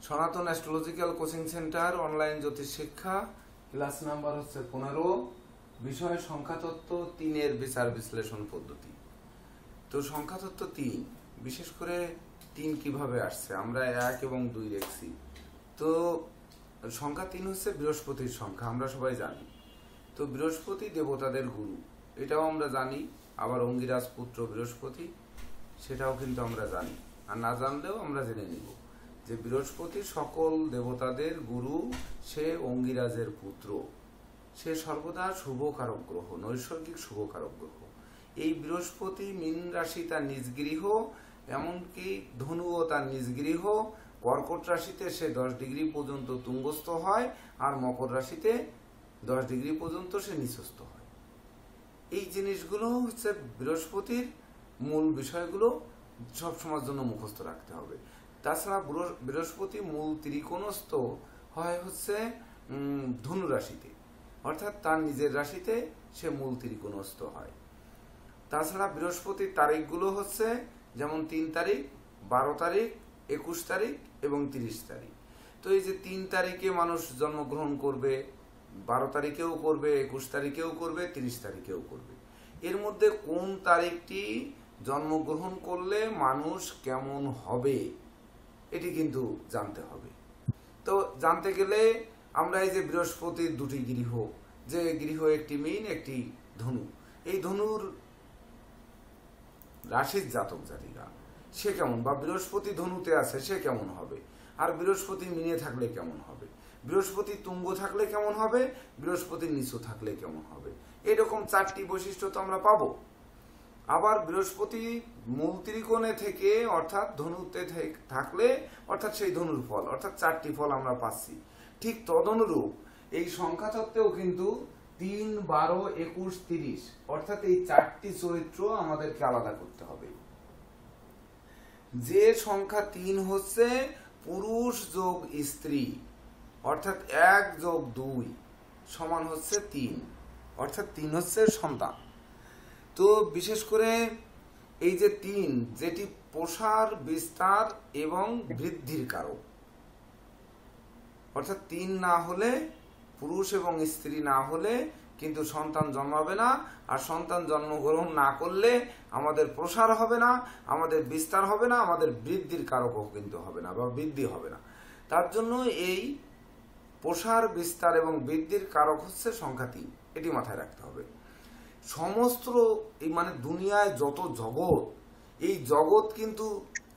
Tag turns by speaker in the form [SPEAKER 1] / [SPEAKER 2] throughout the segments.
[SPEAKER 1] সনাতন astrological coaching centre online জ্যোতিষ শিক্ষা class number হচ্ছে 15, বিষয় সংখ্যাতত্ত্ব 3-এর বিচার বিশ্লেষণ পদ্ধতি। তো সংখ্যাতত্ত্ব 3, বিশেষ করে 3 কিভাবে আসছে, আমরা 1 এবং 2 দেখছি। তো সংখ্যা 3 হচ্ছে বৃহস্পতির সংখ্যা, আমরা সবাই জানি। তো বৃহস্পতি দেবতাদের গুরু, এটাও আমরা জানি। আবার অঙ্গিরাজ পুত্র বৃহস্পতি, সেটাও কিন্তু আমরা জানি। আর না জানলেও আমরা জেনে নিব যে বৃহস্পতি সকল দেবতাদের গুরু, সে অঙ্গিরাজের পুত্র, সে সর্বদা শুভকারক গ্রহ, নৈসর্গিক শুভকারক গ্রহ। এই বৃহস্পতি মীন রাশি তার নিজ গৃহ, এমনকি ধনুও তার নিজ গৃহ। কর্কট রাশিতে সে 10 ডিগ্রি পর্যন্ত তুঙ্গস্থ হয়, আর মকর রাশিতে 10 ডিগ্রি পর্যন্ত সে নিচস্থ হয়। এই জিনিসগুলো হচ্ছে বৃহস্পতির মূল বিষয়গুলো সবসময়ের জন্য মুখস্থ রাখতে হবে। তাছাড়া বৃহস্পতি মূল ত্রিকোণস্থ হয় হচ্ছে ধনু রাশিতে, অর্থাৎ তার নিজের রাশিতে সে মূল ত্রিকোণস্থ হয়। তাছাড়া বৃহস্পতির তারিখগুলো হচ্ছে যেমন 3 তারিখ, 12 তারিখ, 21 তারিখ এবং 30 তারিখ। তো এই যে 3 তারিখে মানুষ জন্মগ্রহণ করবে, 12 তারিখেও করবে, 21 তারিখেও করবে, 30 তারিখেও করবে। এর মধ্যে কোন তারিখটি জন্মগ্রহণ করলে মানুষ কেমন হবে, এটি কিন্তু জানতে হবে। তো জানতে গেলে আমরা এই যে বৃহস্পতির 2টি গৃহ, যে গৃহ একটি মীন একটি ধনু, এই ধনুর রাশির জাতক জাতিকা সে কেমন, বা বৃহস্পতি ধনুতে আছে সে কেমন হবে, আর বৃহস্পতি মীনে থাকলে কেমন হবে, বৃহস্পতি তুঙ্গ থাকলে কেমন হবে, বৃহস্পতি নিচু থাকলে কেমন হবে, এরকম 4টি বৈশিষ্ট্য তো আমরা পাবো। আবার বৃহস্পতি মূল ত্রিকোণে থেকে অর্থাৎ ধনুতে থাকলে অর্থাৎ সেই ধনুর ফল, অর্থাৎ 4টি ফল আমরা পাচ্ছি। ঠিক তদনুরূপ এই সংখ্যাতত্ত্বেও কিন্তু 3, 12, 21, 30 অর্থাৎ এই 4টি চরিত্র আমাদেরকে আলাদা করতে হবে। যে সংখ্যা 3 হচ্ছে পুরুষ যোগ স্ত্রী, অর্থাৎ 1 যোগ 2 সমান হচ্ছে 3, অর্থাৎ 3 হচ্ছে সন্তান। তো বিশেষ করে এই যে 3, যেটি প্রসার, বিস্তার এবং বৃদ্ধির কারক, অর্থাৎ 3 না হলে, পুরুষ এবং স্ত্রী না হলে কিন্তু সন্তান জন্মাবে না। আর সন্তান জন্মগ্রহণ না করলে আমাদের প্রসার হবে না, আমাদের বিস্তার হবে না, আমাদের বৃদ্ধির কারকও কিন্তু হবে না, বা বৃদ্ধি হবে না। তার জন্য এই প্রসার, বিস্তার এবং বৃদ্ধির কারক হচ্ছে সংখ্যা 3, এটি মাথায় রাখতে হবে। সমস্ত এই মানে দুনিয়ায় যত জগৎ, এই জগৎ কিন্তু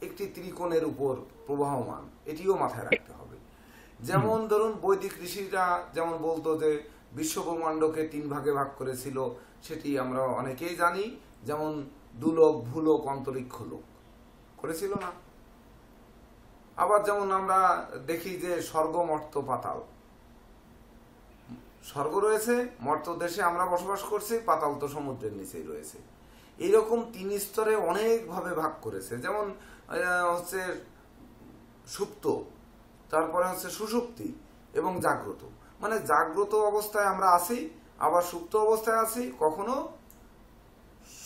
[SPEAKER 1] একটি ত্রিকোণের উপর প্রবাহমান, এটিও মাথায় রাখতে হবে। যেমন ধরুন বৈদিক ঋষিরা যেমন বলতো যে বিশ্বব্রহ্মাণ্ডকে 3 ভাগে ভাগ করেছিল, সেটি আমরা অনেকেই জানি। যেমন দুলোক, ভূলোক, অন্তরিক্ষ লোক করেছিল না। আবার যেমন আমরা দেখি যে স্বর্গ, মর্ত্য, পাতাল। স্বর্গ রয়েছে, মর্ত্য দেশে আমরা বসবাস করছি, পাতাল তো সমুদ্রের নিচেই রয়েছে। এইরকম 3 স্তরে অনেক ভাবে ভাগ করেছে। যেমন হচ্ছে সুপ্ত, তারপরে হচ্ছে সুষুপ্তি এবং জাগ্রত। মানে জাগ্রত অবস্থায় আমরা আছি, আবার সুপ্ত অবস্থায় আছি, কখনো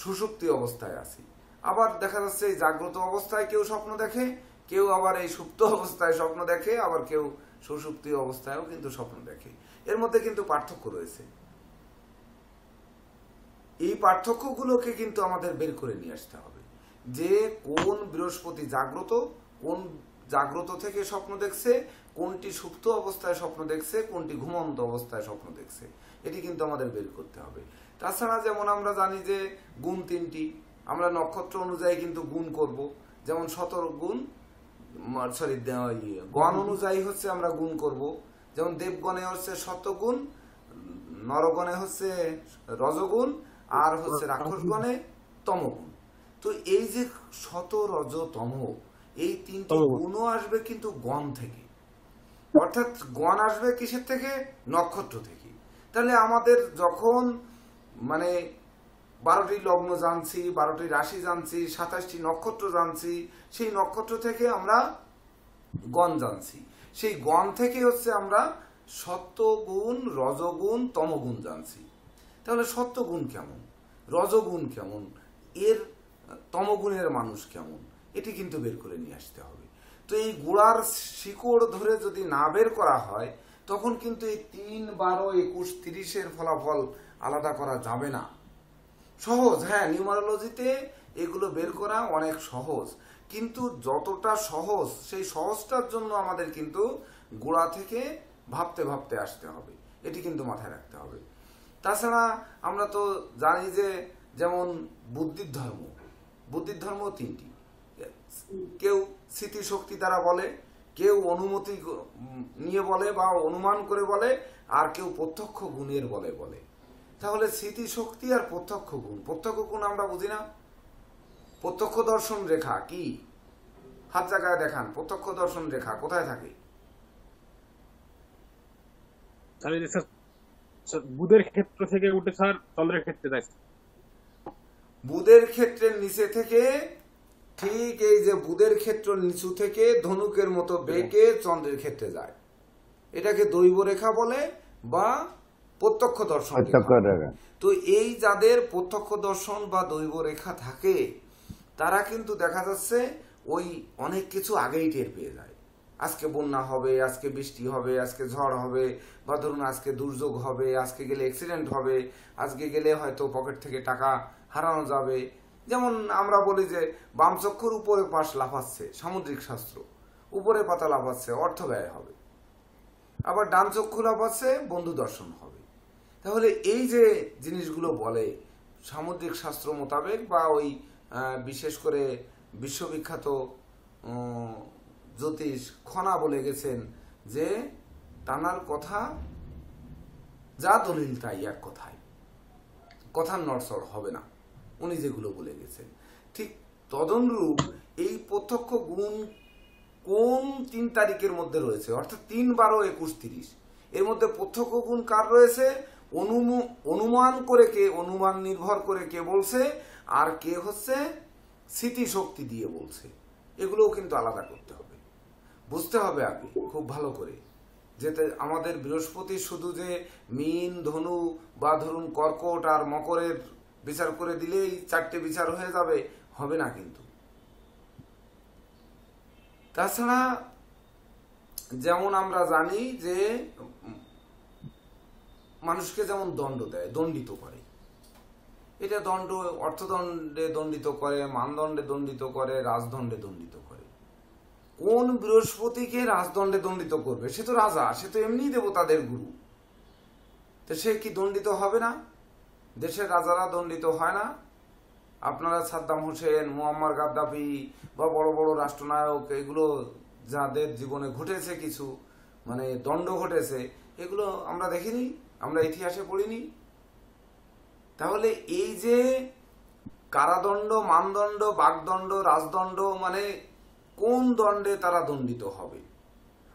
[SPEAKER 1] সুষুপ্তি অবস্থায় আছি। আবার দেখা যাচ্ছে এই জাগ্রত অবস্থায় কেউ স্বপ্ন দেখে, কেউ আবার এই সুপ্ত অবস্থায় স্বপ্ন দেখে, আবার কেউ সুষুপ্তি অবস্থায়ও কিন্তু স্বপ্ন দেখে। এর মধ্যে কিন্তু পার্থক্য রয়েছে। এই পার্থক্যগুলোকে কিন্তু আমাদের বের করে নিয়ে আসতে হবে, যে কোন বৃহস্পতি জাগ্রত, কোন জাগ্রত থেকে স্বপ্ন দেখছে, কোনটি সুপ্ত অবস্থায় স্বপ্ন দেখছে, কোনটি ঘুমন্ত অবস্থায় স্বপ্ন দেখছে, এটি কিন্তু আমাদের বের করতে হবে। তাছাড়া যেমন আমরা জানি যে গুণ 3টি, আমরা নক্ষত্র অনুযায়ী কিন্তু গুণ করব। যেমন 17 গুণ, গণ অনুযায়ী হচ্ছে আমরা গুণ করব। যেমন দেবগণে হচ্ছে শতগুণ, নরগণে হচ্ছে রজগুণ, আর হচ্ছে রাক্ষসগণে তমগুণ। তো এই যে শত, রজ, তম, এই 3টি গুণও আসবে কিন্তু গণ থেকে, অর্থাৎ গণ আসবে কিসের থেকে, নক্ষত্র থেকে। তাহলে আমাদের যখন মানে 12টি লগ্ন জানছি, 12টি রাশি জানছি, 27টি নক্ষত্র জানছি, সেই নক্ষত্র থেকে আমরা গণ জানছি। সেই গণ থেকে হচ্ছে আমরা সত্যগুণ, রজগুণ, তমগুণ জানছি। তাহলে সত্যগুণ কেমন, রজগুণ কেমন, এর তমগুণের মানুষ কেমন, এটি কিন্তু বের করে নিয়ে আসতে হবে। তো তো এই গোড়ার শিকড় ধরে যদি না বের করা হয় তখন কিন্তু এই 3, 12, 21, 30-এর ফলাফল আলাদা করা যাবে না। সহজ, হ্যাঁ, নিউমারোলজিতে এগুলো বের করা অনেক সহজ, কিন্তু যতটা সহজ সেই সহজটার জন্য আমাদের কিন্তু গোড়া থেকে ভাবতে ভাবতে আসতে হবে, এটি কিন্তু মাথায় রাখতে হবে। তাছাড়া আমরা তো জানি যে যেমন বুদ্ধির ধর্ম 3টি। কেউ স্মৃতিশক্তি দ্বারা বলে, কেউ অনুমতি নিয়ে বলে বা অনুমান করে বলে, আর কেউ প্রত্যক্ষ গুণের বলে। তাহলে স্মৃতিশক্তি আর প্রত্যক্ষ গুণ আমরা বুঝি না। প্রত্যক্ষ দর্শন রেখা কি? হাত জায়গায় দেখান, প্রত্যক্ষ দর্শন রেখা কোথায় থাকে?
[SPEAKER 2] বুধের ক্ষেত্র থেকে উঠে স্যার চন্দ্রের ক্ষেত্রে যায়।
[SPEAKER 1] বুধের ক্ষেত্রের নিচে থেকে, ঠিক এই যে বুধের ক্ষেত্র নিচু থেকে ধনুকের মতো বেঁকে চন্দ্রের ক্ষেত্রে যায়, এটাকে দৈব রেখা বলে বা প্রত্যক্ষ দর্শন। তো এই যাদের প্রত্যক্ষ দর্শন বা দৈব রেখা থাকে তারা কিন্তু দেখা যাচ্ছে ওই অনেক কিছু আগেই টের পেয়ে যায়। আজকে বন্যা হবে, আজকে বৃষ্টি হবে, আজকে ঝড় হবে, বা ধরুন আজকে দুর্যোগ হবে, আজকে গেলে অ্যাক্সিডেন্ট হবে, আজকে গেলে হয়তো পকেট থেকে টাকা হারানো যাবে। যেমন আমরা বলি যে বাম চক্ষুর উপরে পাশ লাফাচ্ছে, সামুদ্রিক শাস্ত্র, উপরে পাতা লাফাচ্ছে, অর্থ ব্যয় হবে। আবার ডান চক্ষু লাফাচ্ছে, বন্ধু দর্শন হবে। তাহলে এই যে জিনিসগুলো বলে সামুদ্রিক শাস্ত্র মোতাবেক, বা ওই বিশেষ করে বিশ্ববিখ্যাত জ্যোতিষ খনা বলে গেছেন যে তানার কথা যা দলিল তাই এক কথায়, কথার নড়চড় হবে না, উনি যেগুলো বলে গেছেন। ঠিক তদনুরূপ এই প্রত্যক্ষ গুণ কোন 3 তারিখের মধ্যে রয়েছে, অর্থাৎ 3, 12, 21, 30 এর মধ্যে প্রত্যক্ষ গুণ কার রয়েছে? অনুমান করে কে, অনুমান নির্ভর করে কে বলছে, আর কে হচ্ছে স্মৃতিশক্তি দিয়ে বলছে, এগুলোও কিন্তু আলাদা করতে হবে, বুঝতে হবে আগে খুব ভালো করে। যেতে আমাদের বৃহস্পতি শুধু যে মীন, ধনু বা ধরুন কর্কট আর মকরের বিচার করে দিলেই 4টে বিচার হয়ে যাবে, হবে না কিন্তু। তাছাড়া যেমন আমরা জানি যে মানুষকে যেমন দণ্ড দেয়, দণ্ডিত করে, এটা দণ্ড অর্থদণ্ডে দণ্ডিত করে, মানদণ্ডে দণ্ডিত করে, রাজদণ্ডে দণ্ডিত করে। কোন বৃহস্পতিকে রাজদণ্ডে দণ্ডিত করবে? সে তো রাজা, সে তো এমনি দেবতাদের গুরু, তো সে কি দণ্ডিত হবে না? দেশের রাজারা দণ্ডিত হয় না? আপনারা সাদ্দাম হোসেন, মুয়াম্মার গাদ্দাফি বা বড় বড় রাষ্ট্রনায়ক, এগুলো যাদের জীবনে ঘটেছে কিছু মানে দণ্ড ঘটেছে, এগুলো আমরা দেখিনি, আমরা ইতিহাসে পড়িনি? তাহলে এই যে কারাদণ্ড, মানদণ্ড, বাগদণ্ড, রাজদণ্ড, মানে কোন দণ্ডে তারা দণ্ডিত হবে?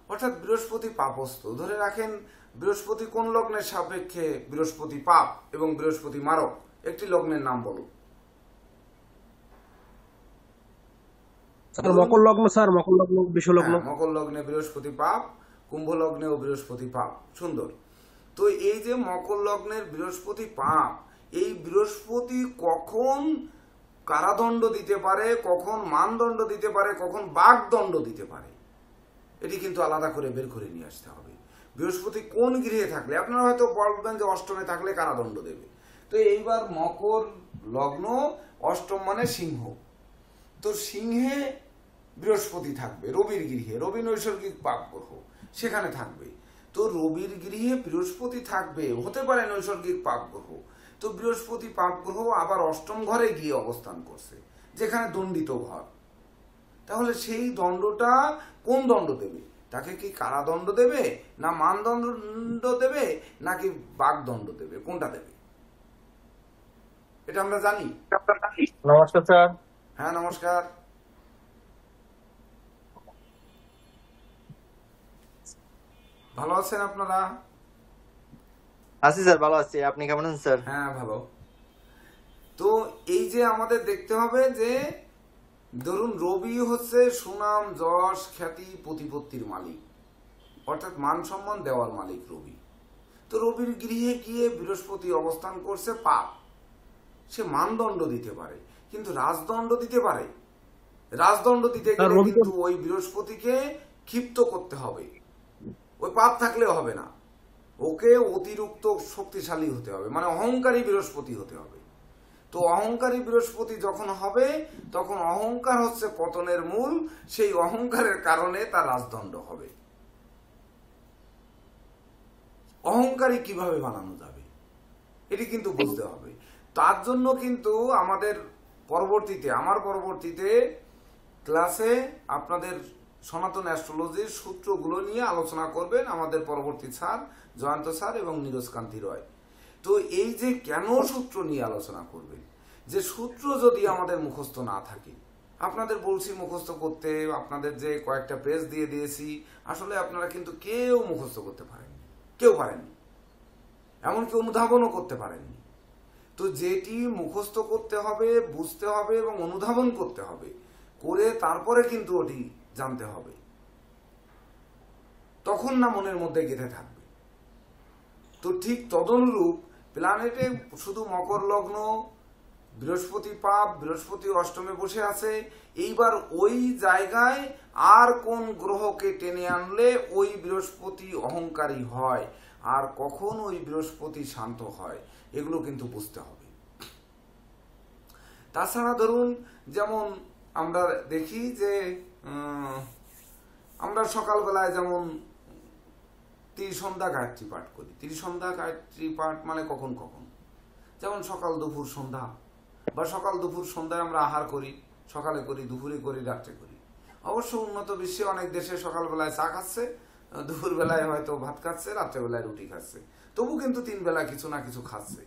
[SPEAKER 1] অর্থাৎ বৃহস্পতি পাপস্থ, ধরে রাখেন বৃহস্পতি কোন লগ্নের সাপেক্ষে বৃহস্পতি পাপ এবং বৃহস্পতি মারক, একটি লগ্নের নাম বলুন।
[SPEAKER 2] মকর লগ্ন স্যার, মকর লগ্ন, বৃষ লগ্ন।
[SPEAKER 1] মকর লগ্নে বৃহস্পতি পাপ, কুম্ভ লগ্নেও বৃহস্পতি পাপ। সুন্দর। তো এই যে মকর লগ্নের বৃহস্পতি পাপ, এই বৃহস্পতি কখন কারাদণ্ড দিতে পারে, কখন মানদণ্ড দিতে পারে, কখন বাগদণ্ড দিতে পারে, এটি কিন্তু আলাদা করে বের করে নিয়ে আসতে হবে। বৃহস্পতি কোন গৃহে থাকলে, আপনারা হয়তো বলবেন যে অষ্টমে থাকলে কারাদণ্ড দেবে। তো এইবার মকর লগ্ন, অষ্টম মানে সিংহ, তো সিংহে বৃহস্পতি থাকবে রবির গৃহে, রবি নৈসর্গিক পাপ গ্রহ, সেখানে থাকবে। তো রবির গৃহে বৃহস্পতি থাকবে, হতে পারে নৈসর্গিক পাপ গ্রহ। তো বৃহস্পতি পাপ গ্রহ আবার অষ্টম ঘরে গিয়ে অবস্থান করছে, যেখানে দণ্ডিত ঘর। তাহলে সেই দণ্ডটা কোন দণ্ড দেবে? তাকে কি কারাদণ্ড দেবে, না মানদণ্ড দেবে, নাকি বাগদণ্ড দেবে? কোনটা দেবে? এটা আমরা জানি।
[SPEAKER 2] নমস্কার স্যার।
[SPEAKER 1] হ্যাঁ নমস্কার। ভালো আছেন আপনারা?
[SPEAKER 3] আছি স্যার, ভালো আছি। আপনি কেমন আছেন স্যার?
[SPEAKER 1] হ্যাঁ ভালো। তো এই যে আমাদের দেখতে হবে যে ধরুন রবি হচ্ছে সুনাম, যশ, খ্যাতি, প্রতিপত্তির মালিক, অর্থাৎ মান সম্মান দেওয়ার মালিক রবি। তো রবির গৃহে গিয়ে বৃহস্পতি অবস্থান করছে পাপ, সে মানদণ্ড দিতে পারে, কিন্তু রাজদণ্ড দিতে পারে? রাজদণ্ড দিতে
[SPEAKER 2] স্যার,
[SPEAKER 1] গেলে
[SPEAKER 2] রবি
[SPEAKER 1] কিন্তু ওই বৃহস্পতিকে ক্ষিপ্ত করতে হবে, ওই পাপ থাকলেও হবে না, ওকে অতিরিক্ত শক্তিশালী হতে হবে, মানে অহংকারী বৃহস্পতি হতে হবে। তো অহংকারী বৃহস্পতি যখন হবে তখন অহংকার হচ্ছে পতনের মূল, সেই অহংকারের কারণে তার রাজদণ্ড হবে। অহংকারী কিভাবে বানানো যাবে এটি কিন্তু বুঝতে হবে। তার জন্য কিন্তু আমাদের আমার পরবর্তীতে ক্লাসে আপনাদের সনাতন অ্যাস্ট্রোলজির সূত্রগুলো নিয়ে আলোচনা করবেন আমাদের পরবর্তী স্যার জয়ন্ত স্যার এবং নীরজ কান্তি রয়। তো এই যে কেন সূত্র নিয়ে আলোচনা করবেন, যে সূত্র যদি আমাদের মুখস্থ না থাকে, আপনাদের বলছি মুখস্থ করতে, আপনাদের যে কয়েকটা পেজ দিয়ে দিয়েছি, আসলে আপনারা কিন্তু কেউ মুখস্থ করতে পারেননি, কেউ পারেননি, এমনকি অনুধাবনও করতে পারেননি। তো যেটি মুখস্থ করতে হবে, বুঝতে হবে এবং অনুধাবন করতে হবে, করে তারপরে কিন্তু ওটি জানতে হবে, তখন না মনের মধ্যে গেঁথে থাকবে। তো ঠিক তদনুরূপ প্ল্যানেটে শুধু মকর লগ্ন, বৃহস্পতি পাপ, বৃহস্পতি অষ্টমে বসে আছে, এইবার ওই জায়গায় আর কোন গ্রহকে টেনে আনলে ওই বৃহস্পতি অহংকারী হয়, আর কখন ওই বৃহস্পতি শান্ত হয়, এগুলো কিন্তু বুঝতে হবে। তাছাড়া ধরুন, যেমন আমরা দেখি যে আমরা সকালবেলায় যেমন ত্রিসন্ধ্যা গায়ত্রী পাঠ করি। ত্রিসন্ধ্যা গায়ত্রী পাঠ মানে কখন কখন, যেমন সকাল দুপুর সন্ধ্যা, বা সকাল দুপুর সন্ধ্যায় আমরা আহার করি, সকালে করি, দুপুরে করি, রাত্রে করি। অবশ্য উন্নত বিশ্বে অনেক দেশে সকালবেলায় চা খাচ্ছে, দুপুর বেলায় হয়তো ভাত খাচ্ছে, রাত্রেবেলায় রুটি খাচ্ছে, তবু কিন্তু 3 বেলা কিছু না কিছু খাচ্ছে।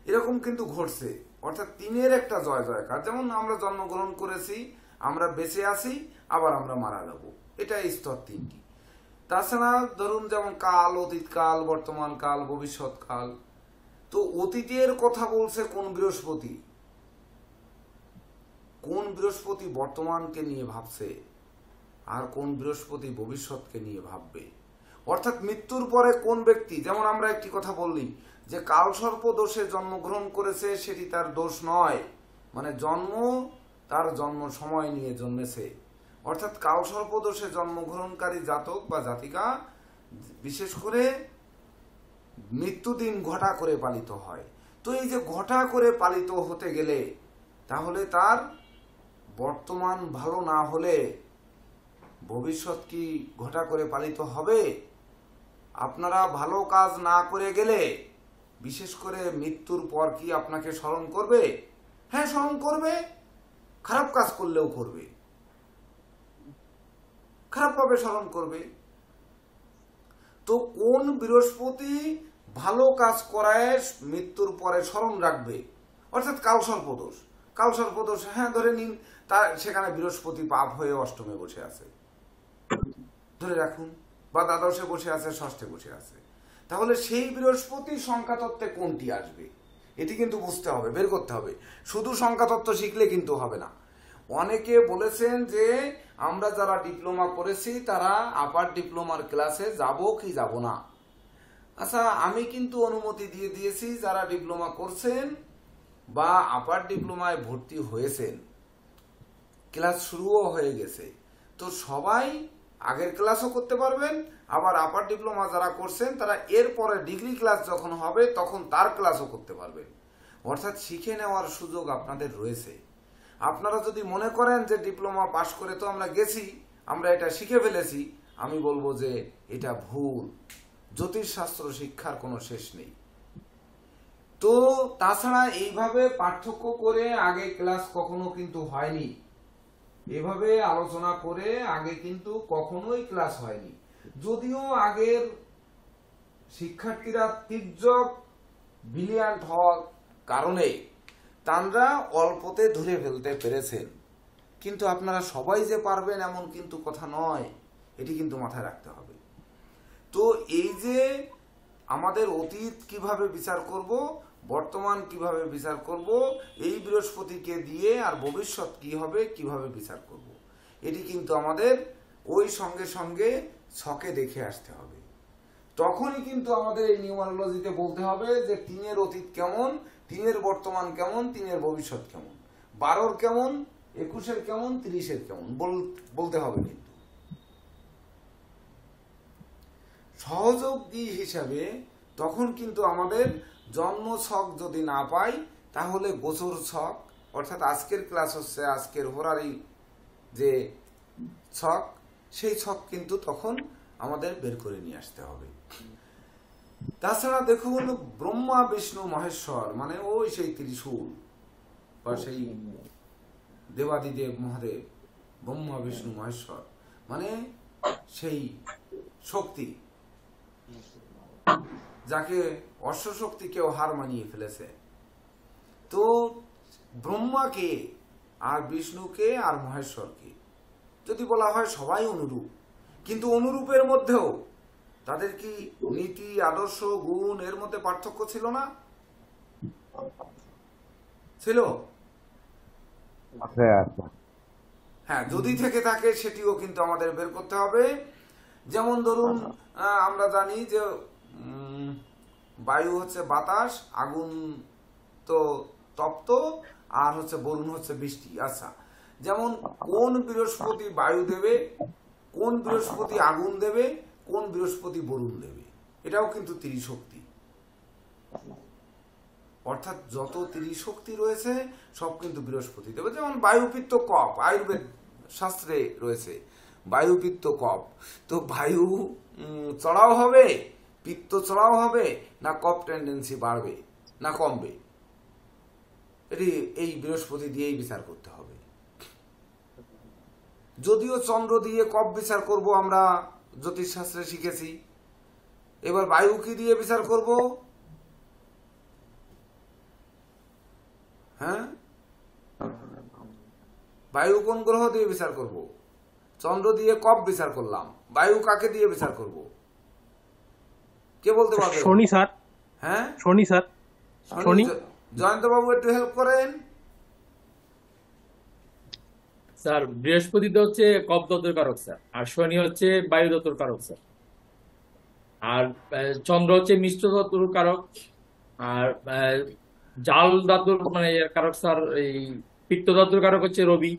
[SPEAKER 1] এরকম কিন্তু ঘটছে, অর্থাৎ 3-এর একটা জয় জয়কার। যেমন আমরা জন্মগ্রহণ করেছি, আমরা বেঁচে আছি, আবার আমরা মারা যাব, এটা স্তর 3টি। তাছাড়া ধরুন যেমন কাল, অতীতকাল, বর্তমান কাল, ভবিষ্যৎ কাল। তো অতীতের কথা বলছে কোন বৃহস্পতি, কোন বৃহস্পতি বর্তমানকে নিয়ে ভাবছে, আর কোন বৃহস্পতি ভবিষ্যৎকে নিয়ে ভাববে। অর্থাৎ মৃত্যুর পরে কোন ব্যক্তি, যেমন আমরা একটি কথা বললি যে কালসর্প দোষে জন্মগ্রহণ করেছে, সেটি তার দোষ নয়, মানে তার জন্ম সময় নিয়ে জন্মেছে। অর্থাৎ কালসর্প দোষে জন্মগ্রহণকারী জাতক বা জাতিকা বিশেষ করে মৃত্যুদিন ঘটা করে পালিত হয়। তো এই যে ঘটা করে পালিত হতে গেলে, তাহলে তার বর্তমান ভালো না হলে ভবিষ্যৎ কি ঘটা করে পালিত হবে? আপনারা ভালো কাজ না করে গেলে, বিশেষ করে মৃত্যুর পর কি আপনাকে স্মরণ করবে? হ্যাঁ, স্মরণ করবে, খারাপ কাজ করলেও করবে, খারাপভাবে স্মরণ করবে। তো কোন বৃহস্পতি ভালো কাজ করায় মৃত্যুর পরে স্মরণ রাখবে? অর্থাৎ কালসর্পদোষ। কালসর্পদোষ, হ্যাঁ ধরে নিন তার সেখানে বৃহস্পতি পাপ হয়ে অষ্টমে বসে আছে, ধরে রাখুন, বা দ্বাদশে বসে আছে, ষষ্ঠে বসে আছে। তাহলে সেই বৃহস্পতি সংখ্যাতত্ত্বে কোনটি আসবে, এটি কিন্তু বুঝতে হবে, বের করতে হবে। শুধু সংখ্যাতত্ত্ব শিখলে কিন্তু হবে না। অনেকে বলেছেন যে আমরা যারা ডিপ্লোমা করেছি তারা আপার ডিপ্লোমার ক্লাসে যাব কি যাব না। আচ্ছা, আমি কিন্তু অনুমতি দিয়ে দিয়েছি যারা ডিপ্লোমা করছেন বা আপার ডিপ্লোমায় ভর্তি হয়েছেন, ক্লাস শুরুও হয়ে গেছে, তো সবাই আগের ক্লাসও করতে পারবেন। আবার আপার ডিপ্লোমা যারা করছেন তারা এরপরে ডিগ্রি ক্লাস যখন হবে তখন তার ক্লাসও করতে পারবেন। অর্থাৎ শিখে নেওয়ার সুযোগ আপনাদের রয়েছে। আপনারা যদি মনে করেন যে ডিপ্লোমা পাশ করে তো আমরা গেছি, আমরা এটা শিখে ফেলেছি, আমি বলবো যে এটা ভুল। জ্যোতিষশাস্ত্র শিক্ষার কোনো শেষ নেই। তো তাছাড়া এইভাবে পার্থক্য করে আগে ক্লাস কখনো কিন্তু হয়নি, এভাবে আলোচনা করে আগে কিন্তু কখনোই ক্লাস হয়নি। যদিও আগের শিক্ষার্থীরা তির্যক ব্রিলিয়ান্ট হওয়ার কারণে তাঁরা অল্পতে ধরে ফেলতে পেরেছেন, কিন্তু আপনারা সবাই যে পারবেন এমন কিন্তু কথা নয়, এটি কিন্তু মাথায় রাখতে হবে। তো এই যে আমাদের অতীত কিভাবে বিচার করব, বর্তমান কিভাবে বিচার করব, এই বৃহস্পতিকে দিয়ে আর ভবিষ্যৎ কি হবে কিভাবে বিচার করব, এটি কিন্তু আমাদের ওই সঙ্গে সঙ্গে ছকে দেখে আসতে হবে। তখনই কিন্তু আমাদের এই নিউমারোলজিতে বলতে হবে যে 3-এর অতীত কেমন, 3-এর বর্তমান কেমন, 3-এর ভবিষ্যৎ কেমন, 12-র কেমন, 21-এর কেমন 30-এর কেমন বলতে হবে। কিন্তু সহযোগী হিসাবে তখন কিন্তু আমাদের জন্ম ছক যদি না পাই তাহলে গোচর ছক, অর্থাৎ আজকের ক্লাস হচ্ছে আজকের হোরারি যে ছক, সেই ছক কিন্তু তখন আমাদের বের করে নিয়ে আসতে হবে। তাছাড়া দেখুন, ব্রহ্মা বিষ্ণু মহেশ্বর মানে ওই সেই ত্রিশূল বা সেই দেবাদিদেব মহাদেব, ব্রহ্মা বিষ্ণু মহেশ্বর মানে সেই শক্তি, যাকে অশ্বশক্তিকেও হার মানিয়ে ফেলেছে। তো ব্রহ্মাকে আর বিষ্ণুকে আর মহেশ্বরকে যদি বলা হয় সবাই অনুরূপ, কিন্তু অনুরূপের মধ্যেও তাদের কি নীতি, আদর্শ, গুণ এর মধ্যে পার্থক্য ছিল না? ছিল? হ্যাঁ, যদি থেকে থাকে সেটিও কিন্তু আমাদের বের করতে হবে। যেমন ধরুন, আমরা জানি যে বায়ু হচ্ছে বাতাস, আগুন তো তপ্ত, আর হচ্ছে বরুণ হচ্ছে বৃষ্টি। আচ্ছা, যেমন কোন বৃহস্পতি বায়ু দেবে, কোন বৃহস্পতি আগুন দেবে, কোন বৃহস্পতি বরুণ দেবে, এটাও কিন্তু ত্রিশক্তি। অর্থাৎ যত ত্রিশক্তি রয়েছে সব কিন্তু বৃহস্পতি দেবে। যেমন বায়ু, পিত্ত, কফ, আয়ুর্বেদ শাস্ত্রে রয়েছে বায়ু, পিত্ত, কফ। তো বায়ু চড়াও হবে, পিত্ত চড়াও হবে, না কফ টেন্ডেন্সি বাড়বে না কমবে, এটি এই বৃহস্পতি দিয়েই বিচার করতে হবে। যদিও চন্দ্র দিয়ে কফ বিচার করব আমরা জ্যোতিষশাস্ত্রে শিখেছি, এবার বায়ু কি দিয়ে বিচার করব? হ্যাঁ, বায়ু কোন গ্রহ দিয়ে বিচার করব? চন্দ্র দিয়ে কফ বিচার করলাম, বায়ু কাকে দিয়ে বিচার করব? কে বলতে পারবে?
[SPEAKER 2] শনি স্যার।
[SPEAKER 1] হ্যাঁ,
[SPEAKER 2] শনি স্যার। শনি।
[SPEAKER 1] জয়ন্ত বাবু একটু হেল্প করেন।
[SPEAKER 4] স্যার বৃহস্পতি তো হচ্ছে কফ তত্ত্বের কারক স্যার, আর শনি হচ্ছে বায়ু তত্ত্বের কারক স্যার, আর চন্দ্র হচ্ছে মিশ্র তত্ত্বের কারক, আর জাল ধাতুর মানে এর কারক স্যার এই পিত্ত ধাতুর কারক হচ্ছে রবি।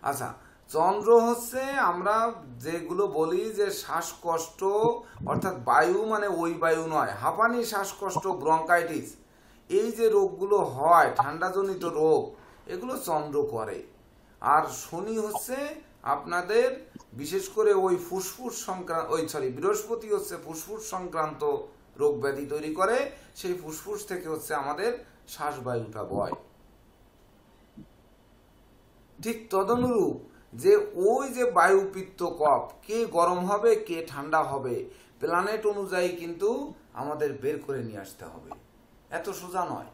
[SPEAKER 1] আচ্ছা, চন্দ্র হচ্ছে আমরা যেগুলো বলি যে শ্বাসকষ্ট, অর্থাৎ বায়ু মানে ওই বায়ু নয়, হাঁপানি, শ্বাসকষ্ট, ব্রঙ্কাইটিস, এই যে রোগগুলো হয় ঠান্ডাজনিত রোগ, এগুলো চন্দ্র করে। আর শনি হচ্ছে আপনাদের বিশেষ করে ওই ফুসফুস সংক্রান্ত, বৃহস্পতি হচ্ছে ফুসফুস সংক্রান্ত রোগ ব্যাধি তৈরি করে, সেই ফুসফুস থেকে হচ্ছে আমাদের শ্বাসবায়ুটা বয়। ঠিক তদনুরূপ যে ওই যে বায়ু, পিত্ত, কফ, কে গরম হবে কে ঠান্ডা হবে, প্ল্যানেট অনুযায়ী কিন্তু আমাদের বের করে নিয়ে আসতে হবে। এত সোজা নয়।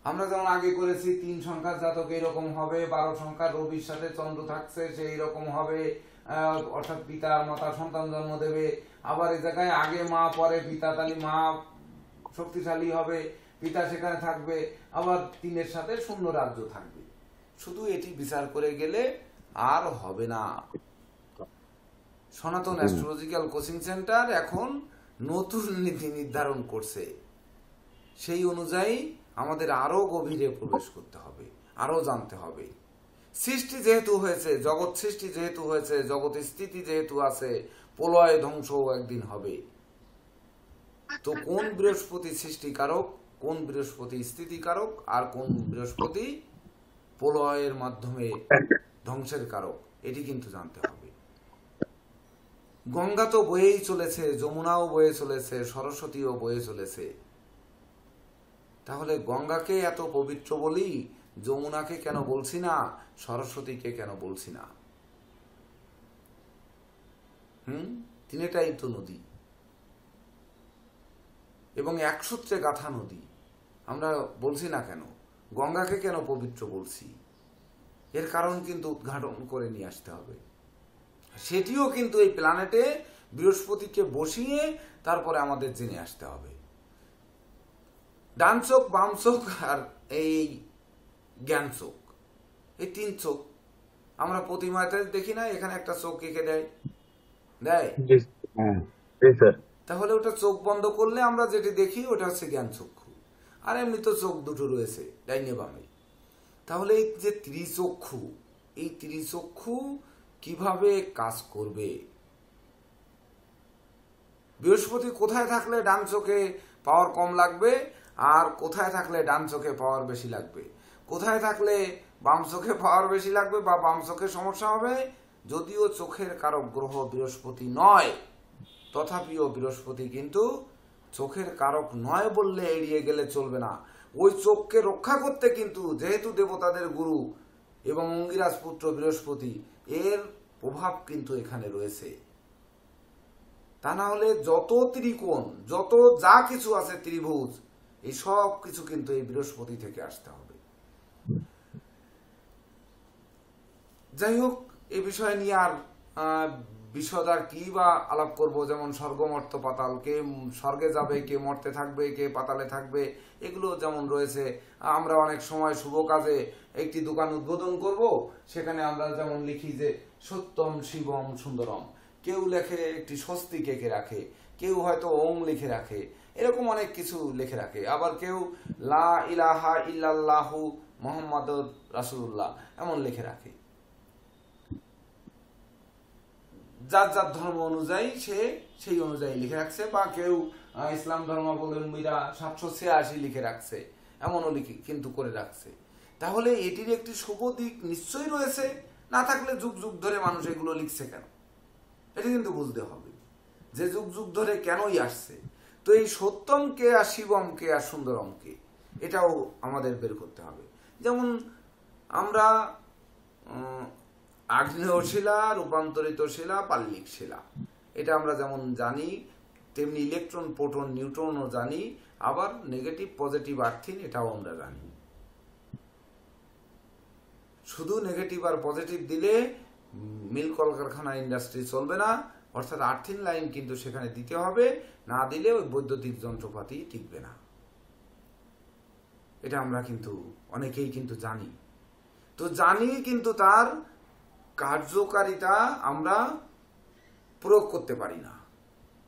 [SPEAKER 1] আমরা যেমন আগে করেছি 3 সংখ্যার জাতক এইরকম হবে, 12 সংখ্যার রবির সাথে চন্দ্র থাকছে সেই রকম হবে, অর্থাৎ পিতা আর মাতা সন্তান জন্ম দেবে। আবার এই জায়গায় আগে মা পরে পিতা, তাহলে মা শক্তিশালী হবে, পিতা সেখানে থাকবে, আবার 3-এর সাথে শূন্য রাজ্য থাকবে। শুধু এটি বিচার করে গেলে আর হবে না। সনাতন অ্যাস্ট্রোলজিক্যাল কোচিং সেন্টার এখন নতুন নীতি নির্ধারণ করছে, সেই অনুযায়ী আমাদের আরো গভীরে প্রবেশ করতে হবে, আরো জানতে হবে। সৃষ্টি যেহেতু হয়েছে, জগৎ সৃষ্টি যেহেতু হয়েছে, জগৎ স্থিতি যেহেতু আছে, প্রলয় ধ্বংস একদিন হবে। তো কোন বৃহস্পতি সৃষ্টিকারক, কোন বৃহস্পতি স্থিতিকারক, আর কোন বৃহস্পতি প্রলয়ের মাধ্যমে ধ্বংসের কারক, এটি কিন্তু জানতে হবে। গঙ্গা তো বয়েই চলেছে, যমুনাও বয়ে চলেছে, সরস্বতীও বয়ে চলেছে। তাহলে গঙ্গাকে এত পবিত্র বলি, যমুনাকে কেন বলছি না, সরস্বতীকে কেন বলছি না? তিনটাই তো নদী এবং এক সূত্রে গাথা নদী। আমরা বলছি না কেন? গঙ্গাকে কেন পবিত্র বলছি? এর কারণ কিন্তু উদ্ঘাটন করে নিয়ে আসতে হবে। সেটিও কিন্তু এই প্ল্যানেটে বৃহস্পতিকে বসিয়ে তারপরে আমাদের জেনে আসতে হবে। ডান চোখ, বাম চোখ আর এই জ্ঞান চোখ, এই 3 চোখ আমরা প্রতিমাতে দেখি না, এখানে একটা চোখ এঁকে দেয়। তাহলে ওটা চোখ বন্ধ করলে আমরা যেটি দেখি ওটা হচ্ছে জ্ঞান চক্ষু। আর এমনি তো চোখ দুটো রয়েছে ডাইনে বামে। তাহলে এই যে ত্রিচক্ষু, এই ত্রিচক্ষু কিভাবে কাজ করবে? বৃহস্পতি কোথায় থাকলে ডান চোখে পাওয়ার কম লাগবে, আর কোথায় থাকলে ডান চোখে পাওয়ার বেশি লাগবে? কোথায় থাকলে বাম চোখে পাওয়ার বেশি লাগবে বা বাম চোখে সমস্যা হবে? যদিও চোখের কারক গ্রহ বৃহস্পতি নয়, তথাপিও বৃহস্পতি কিন্তু চোখের কারক নয় বললে এড়িয়ে গেলে চলবে না। ওই চোখকে রক্ষা করতে কিন্তু, যেহেতু দেবতাদের গুরু এবং অঙ্গিরাজ পুত্র বৃহস্পতি, এর প্রভাব কিন্তু এখানে রয়েছে। তা না হলে যত ত্রিকোণ, যত যা কিছু আছে ত্রিভুজ, এই সব কিছু কিন্তু এই বৃহস্পতি থেকে আসতে হবে। যাই হোক, এই বিষয় নিয়ে আর বিশদ আর কি বা আলাপ করব। যেমন স্বর্গ মর্ত পাতাল, কে স্বর্গে যাবে, কে মর্তে থাকবে, কে পাতালে থাকবে, এগুলো যেমন রয়েছে। আমরা অনেক সময় শুভ কাজে একটি দোকান উদ্বোধন করব, সেখানে আমরা যেমন লিখি যে সত্যম শিবম সুন্দরম, কেউ লেখে একটি স্বস্তিক এঁকে রাখে, কেউ হয়তো ওম লিখে রাখে, এরকম অনেক কিছু লিখে রাখে। আবার কেউ লা ইলাহা ইল্লাল্লাহু মুহাম্মাদুর রাসূলুল্লাহ এমন লিখে রাখে। যার যার ধর্ম অনুযায়ী সে সেই অনুযায়ী লিখে রাখছে। বা কেউ ইসলাম ধর্মাবলম্বীরা 786 লিখে রাখছে, এমনও লিখে কিন্তু করে রাখছে। তাহলে এটির একটি শুভ দিক নিশ্চয়ই রয়েছে, না থাকলে যুগ যুগ ধরে মানুষ এগুলো লিখছে কেন? এটি কিন্তু বুঝতে হবে যে যুগ যুগ ধরে কেনই আসছে। তো এই সত্যম কে আর শিবম কে আর সুন্দরম কে, এটাও আমাদের বের করতে হবে। যেমন আমরা আগ্নেয় শিলা, রূপান্তরিত শিলা, পাললিক শিলা, এটা আমরা যেমন জানি, তেমনি ইলেকট্রন, প্রোটন, নিউট্রনও জানি। আবার নেগেটিভ, পজিটিভ, আর্থিন, এটাও আমরা জানি। শুধু নেগেটিভ আর পজিটিভ দিলে মিল কলকারখানা, ইন্ডাস্ট্রি চলবে না। অর্থাৎ আর্থিন লাইন কিন্তু সেখানে দিতে হবে, না দিলে ওই বৈদ্যুতিক যন্ত্রপাতি টিকবে না। এটা আমরা কিন্তু অনেকেই কিন্তু জানি। তো জানি, কিন্তু তার কার্যকারিতা আমরা প্রয়োগ করতে পারি না।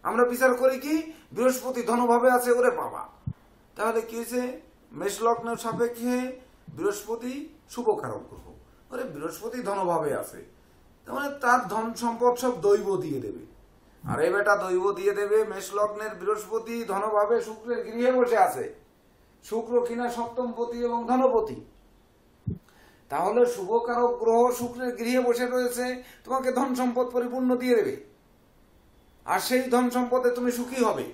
[SPEAKER 1] আমরা বিচার করি কি, বৃহস্পতি ধনভাবে আছে, ওরে বাবা, তাহলে কি হয়েছে? মেষ লগ্নের সাপেক্ষে বৃহস্পতি শুভকারক গ্রহ, ওরে বৃহস্পতি ধনভাবে আছে, তার মানে তার ধন সম্পদ সব দৈব দিয়ে দেবে। আরে বেটা, দৈব দিয়ে দেবে? মেষ লগ্নের বৃহস্পতি ধনভাবে শুক্রের গৃহে বসে আছে, শুক্র কিনা সপ্তমপতি এবং ধনপতি। তাহলে শুভকারক গ্রহ শুক্রের গৃহে বসে রয়েছে, তোমাকে ধন সম্পদ পরিপূর্ণ দিয়ে দেবে, আর সেই ধন সম্পদে তুমি সুখী হবে।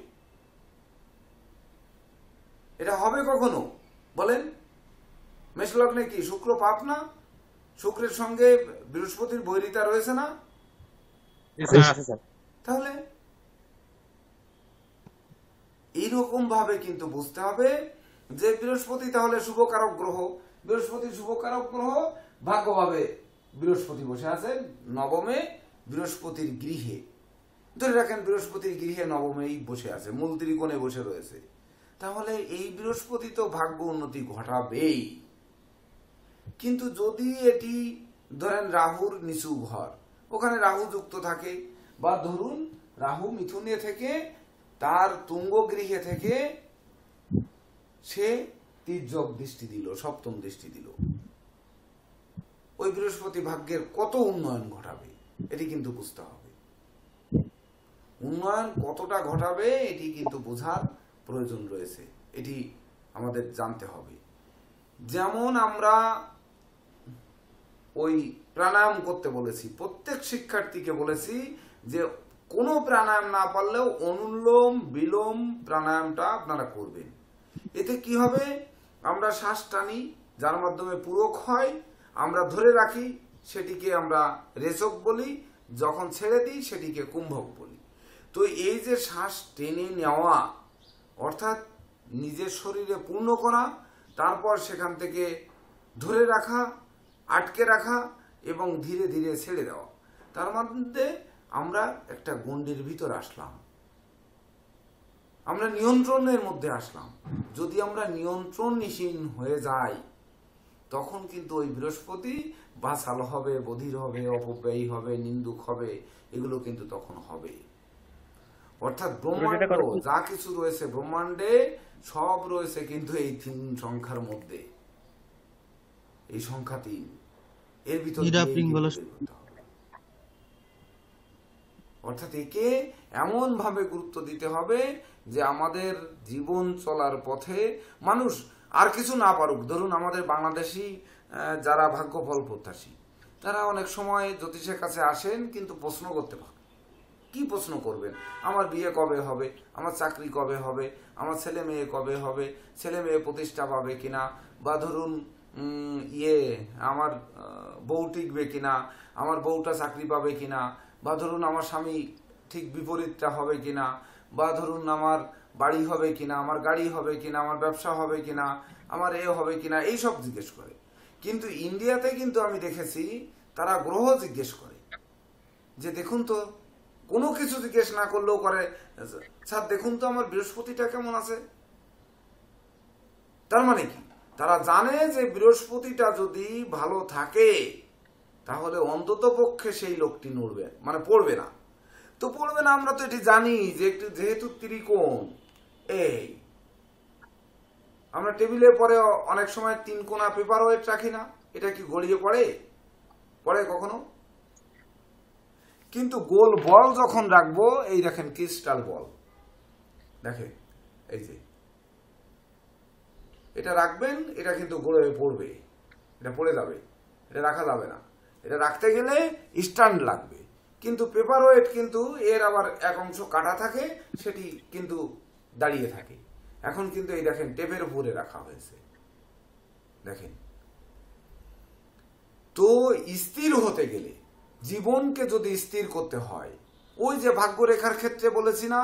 [SPEAKER 1] এটা হবে কখনো বলেন? মেষ লগ্নে কি শুক্র পাপ না? শুক্রের সঙ্গে বৃহস্পতির বৈরিতা রয়েছে না? তাহলে এইরকম ভাবে কিন্তু বুঝতে হবে যে বৃহস্পতি তাহলে শুভকারক গ্রহ। বৃহস্পতি শুভকারক গ্রহ, ভাগ্যভাবে বৃহস্পতি বসে আছে নবমে, বৃহস্পতির গৃহে। ধরে রাখেন বৃহস্পতির গৃহে নবমেই বসে আছে, মূল ত্রিকোণে বসে রয়েছে। তাহলে এই বৃহস্পতি তো ভাগ্য উন্নতি ঘটাবেই। কিন্তু যদি এটি ধরেন রাহুর নিচু ঘর, ওখানে রাহু যুক্ত থাকে, বা ধরুন রাহু মিথুনে থেকে তার তুঙ্গ গৃহে থেকে সে তির্যক দৃষ্টি দিল, সপ্তম দৃষ্টি দিল, ওই বৃহস্পতি ভাগ্যের কত উন্নয়ন ঘটাবে এটি কিন্তু বুঝতে হবে। উন্নয়ন কতটা ঘটাবে এটি কিন্তু বোঝার প্রয়োজন রয়েছে, এটি আমাদের জানতে হবে। যেমন আমরা ওই প্রাণায়াম করতে বলেছি, প্রত্যেক শিক্ষার্থীকে বলেছি যে কোনো প্রাণায়াম না পারলেও অনুলোম বিলোম প্রাণায়ামটা আপনারা করবেন। এতে কি হবে? আমরা শ্বাস টানি, যার মাধ্যমে পূরক হয়, আমরা ধরে রাখি, সেটিকে আমরা রেচক বলি, যখন ছেড়ে দিই সেটিকে কুম্ভক বলি। তো এই যে শ্বাস টেনে নেওয়া, অর্থাৎ নিজের শরীরে পূর্ণ করা, তারপর সেখান থেকে ধরে রাখা, আটকে রাখা এবং ধীরে ধীরে ছেড়ে দেওয়া, তার মধ্যে আমরা একটা গণ্ডির ভিতর আসলাম, আমরা নিয়ন্ত্রণের মধ্যে আসলাম। যদি আমরা নিয়ন্ত্রণহীন হয়ে যাই, তখন কিন্তু ওই বৃহস্পতি বাচাল হবে, বধির হবে, অপব্যয়ী হবে, নিন্দুক হবে, এগুলো কিন্তু তখন হবে। অর্থাৎ ব্রহ্মাণ্ড যা কিছু রয়েছে, ব্রহ্মাণ্ডে সব রয়েছে কিন্তু এই 3 সংখ্যার মধ্যে। এই সংখ্যা 3 এর ভিতর
[SPEAKER 5] নিরাপ
[SPEAKER 1] দিয়েই
[SPEAKER 5] রিং
[SPEAKER 1] কিন্তু
[SPEAKER 5] বলো।
[SPEAKER 1] বের করতে হবে। অর্থাৎ একে এমন ভাবে গুরুত্ব দিতে হবে যে আমাদের জীবন চলার পথে মানুষ আর কিছু না পারুক, ধরুন আমাদের বাংলাদেশি যারা ভাগ্যফল প্রত্যাশী তারা অনেক সময় জ্যোতিষের কাছে আসেন, কিন্তু প্রশ্ন করতে পারেন। কি প্রশ্ন করবেন? আমার বিয়ে কবে হবে, আমার চাকরি কবে হবে, আমার ছেলে মেয়ে কবে হবে, ছেলে মেয়ে প্রতিষ্ঠা পাবে কিনা, বা ধরুন আমার বউ টিকবে কিনা, আমার বউটা চাকরি পাবে কিনা, বা ধরুন আমার স্বামী ঠিক বিপরীতটা হবে কিনা, বা ধরুন আমার বাড়ি হবে কিনা, আমার গাড়ি হবে কিনা, আমার ব্যবসা হবে কিনা, আমার হবে কিনা, এইসব জিজ্ঞেস করে। কিন্তু ইন্ডিয়াতে কিন্তু আমি দেখেছি তারা গ্রহ জিজ্ঞেস করে, যে দেখুন তো, কোনো কিছু জিজ্ঞেস না করলেও করে, স্যার দেখুন তো আমার বৃহস্পতিটা কেমন আছে। তার মানে কি, তারা জানে যে বৃহস্পতিটা যদি ভালো থাকে তাহলে অন্তত পক্ষে সেই লোকটি নড়বে, মানে পড়বে না। তো পড়বে না, আমরা তো এটি জানি যে একটু যেহেতু ত্রিকোণ, এই আমরা টেবিলের পরে অনেক সময় 3 কোণা পেপার ওয়েট রাখি না, এটা কি গড়িয়ে পড়ে? পড়ে কখনো? কিন্তু গোল বল যখন রাখবো, এই দেখেন ক্রিস্টাল বল, দেখে এই যে এটা রাখবেন, এটা কিন্তু গড়ে পড়বে, এটা পড়ে যাবে, এটা রাখা যাবে না। এটা রাখতে গেলে স্ট্যান্ড লাগবে। কিন্তু পেপার ওয়েট কিন্তু এর আবার এক অংশ কাটা থাকে, সেটি কিন্তু দাঁড়িয়ে থাকে। এখন কিন্তু এই দেখেন টেপের উপরে রাখা হয়েছে, দেখেন। তো স্থির হতে গেলে, জীবনকে যদি স্থির করতে হয়, ওই যে ভাগ্যরেখার ক্ষেত্রে বলেছি না,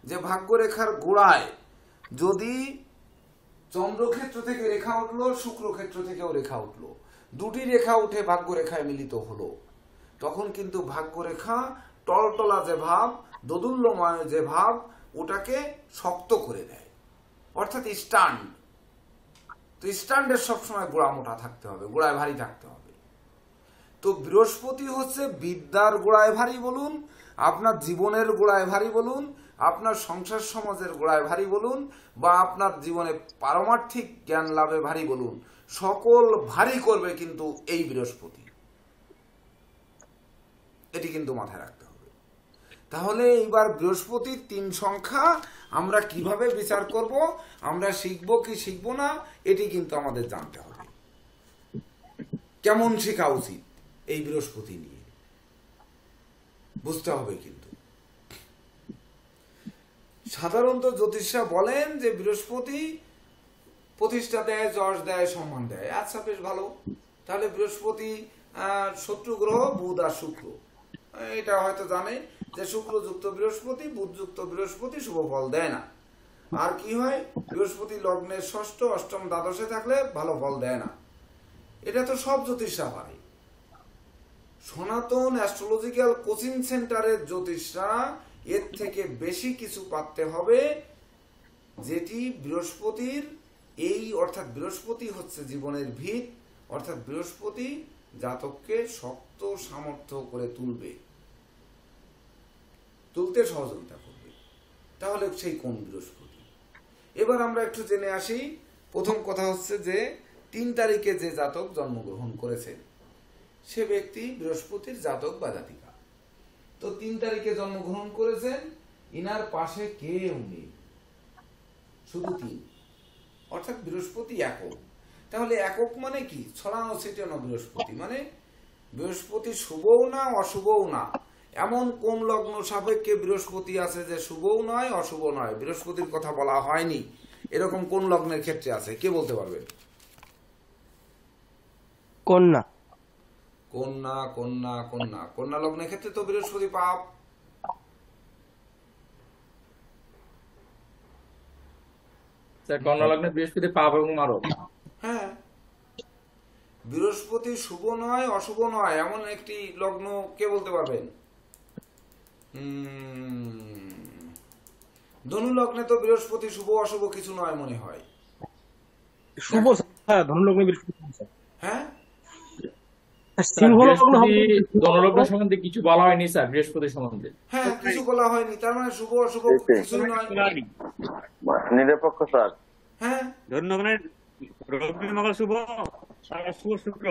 [SPEAKER 1] যে ভাগ্যরেখার গোড়ায় যদি চন্দ্রক্ষেত্র থেকে রেখা উঠলো, শুক্রক্ষেত্র থেকেও রেখা উঠলো, দুটি রেখা উঠে ভাগ্যরেখায় মিলিত হলো, তখন কিন্তু ভাগ্যরেখা টলটলা যে ভাব, দোদুল্যময় যে ভাব, ওটাকে শক্ত করে দেয়, অর্থাৎ স্ট্যান্ড। তো স্ট্যান্ডের সবসময় গোড়া মোটা থাকতে হবে, গোড়ায় ভারী থাকতে হবে। তো বৃহস্পতি হচ্ছে বিদ্যার গোড়ায় ভারী বলুন, আপনার জীবনের গোড়ায় ভারী বলুন, আপনার সংসার সমাজের গোড়ায় ভারী বলুন, বা আপনার জীবনে পারমার্থিক জ্ঞান লাভে ভারী বলুন, সকল ভারী করবে কিন্তু এই বৃহস্পতি। এটি কিন্তু মাথায় রাখতে হবে। তাহলে এইবার বৃহস্পতির 3 সংখ্যা আমরা কিভাবে বিচার করব, আমরা শিখবো কি শিখবো না, এটি কিন্তু আমাদের জানতে হবে। কেমন শেখা উচিত এই বৃহস্পতি নিয়ে বুঝতে হবে। কিন্তু সাধারণত জ্যোতিষরা বলেন যে বৃহস্পতি প্রতিষ্ঠা দেয়, যশ দেয়, সম্মান দেয়। আচ্ছা, বেশ ভালো। তাহলে বৃহস্পতি শত্রু গ্রহ বুধ আর শুক্র, এটা হয়তো জানে যে শুক্র যুক্ত বৃহস্পতি, বুধ যুক্ত বৃহস্পতি শুভ ফল দেয় না। আর কি হয়, বৃহস্পতি লগ্নের ষষ্ঠ, অষ্টম, দ্বাদশে থাকলে ভালো ফল দেয় না। এটা তো সব জ্যোতিষরা পারে। সনাতন অ্যাস্ট্রোলজিক্যাল কোচিং সেন্টারের জ্যোতিষরা এর থেকে বেশি কিছু পারতে হবে, যেটি বৃহস্পতির এই, অর্থাৎ বৃহস্পতি হচ্ছে জীবনের ভিত, অর্থাৎ বৃহস্পতি জাতককে শক্ত সামর্থ্য করে তুলতে সহযোগিতা করবে। তাহলে সেই কোন বৃহস্পতি? এবার আমরা একটু জেনে আসি। প্রথম কথা হচ্ছে যে 3 তারিখে যে জাতক জন্মগ্রহণ করেছেন সে ব্যক্তি বৃহস্পতির জাতক বা জাতিকা। তো 3 তারিখে জন্মগ্রহণ করেছেন, ইনার পাশে কেউ নেই, শুধু 3, অর্থাৎ বৃহস্পতি একক। তাহলে একক মানে কি? ছড়ানো ছিটানো বৃহস্পতি, মানে বৃহস্পতি শুভও না অশুভও না। এমন কোন লগ্ন সাপেক্ষে বৃহস্পতি আছে যে শুভও নয় অশুভ নয়, বৃহস্পতির কথা বলা হয়নি, এরকম কোন লগ্নের ক্ষেত্রে আছে? কে বলতে পারবেন?
[SPEAKER 5] কন্যা।
[SPEAKER 1] কন্যা, কন্যা, কন্যা, কন্যা লগ্নের ক্ষেত্রে তো বৃহস্পতি পাপ।
[SPEAKER 4] কন্যা লগ্নে বৃহস্পতি পাপ এবং মারক।
[SPEAKER 1] হ্যাঁ, বৃহস্পতি শুভ নয় অশুভ নয় এমন একটি লগ্ন কে বলতে পারবেন? ধনু লগ্নে তো বৃহস্পতি শুভ অশুভ কিছু নয় মনে হয়।
[SPEAKER 2] শুভ স্যার, ধনুলগ্নে বৃহস্পতি।
[SPEAKER 1] হ্যাঁ,
[SPEAKER 2] সিংহ লগ্ন হবে।
[SPEAKER 4] ধনুলগ্ন সম্বন্ধে কিছু বলা হয়নি স্যার, বৃহস্পতি সম্বন্ধে।
[SPEAKER 1] হ্যাঁ, কিছু বলা হয়নি, তার মানে শুভ অশুভ কিছুই নয়।
[SPEAKER 6] নিরপেক্ষ স্যার।
[SPEAKER 1] হ্যাঁ,
[SPEAKER 2] ধনুলগ্নে রবি মঙ্গল শুভ, শুভ শুক্র।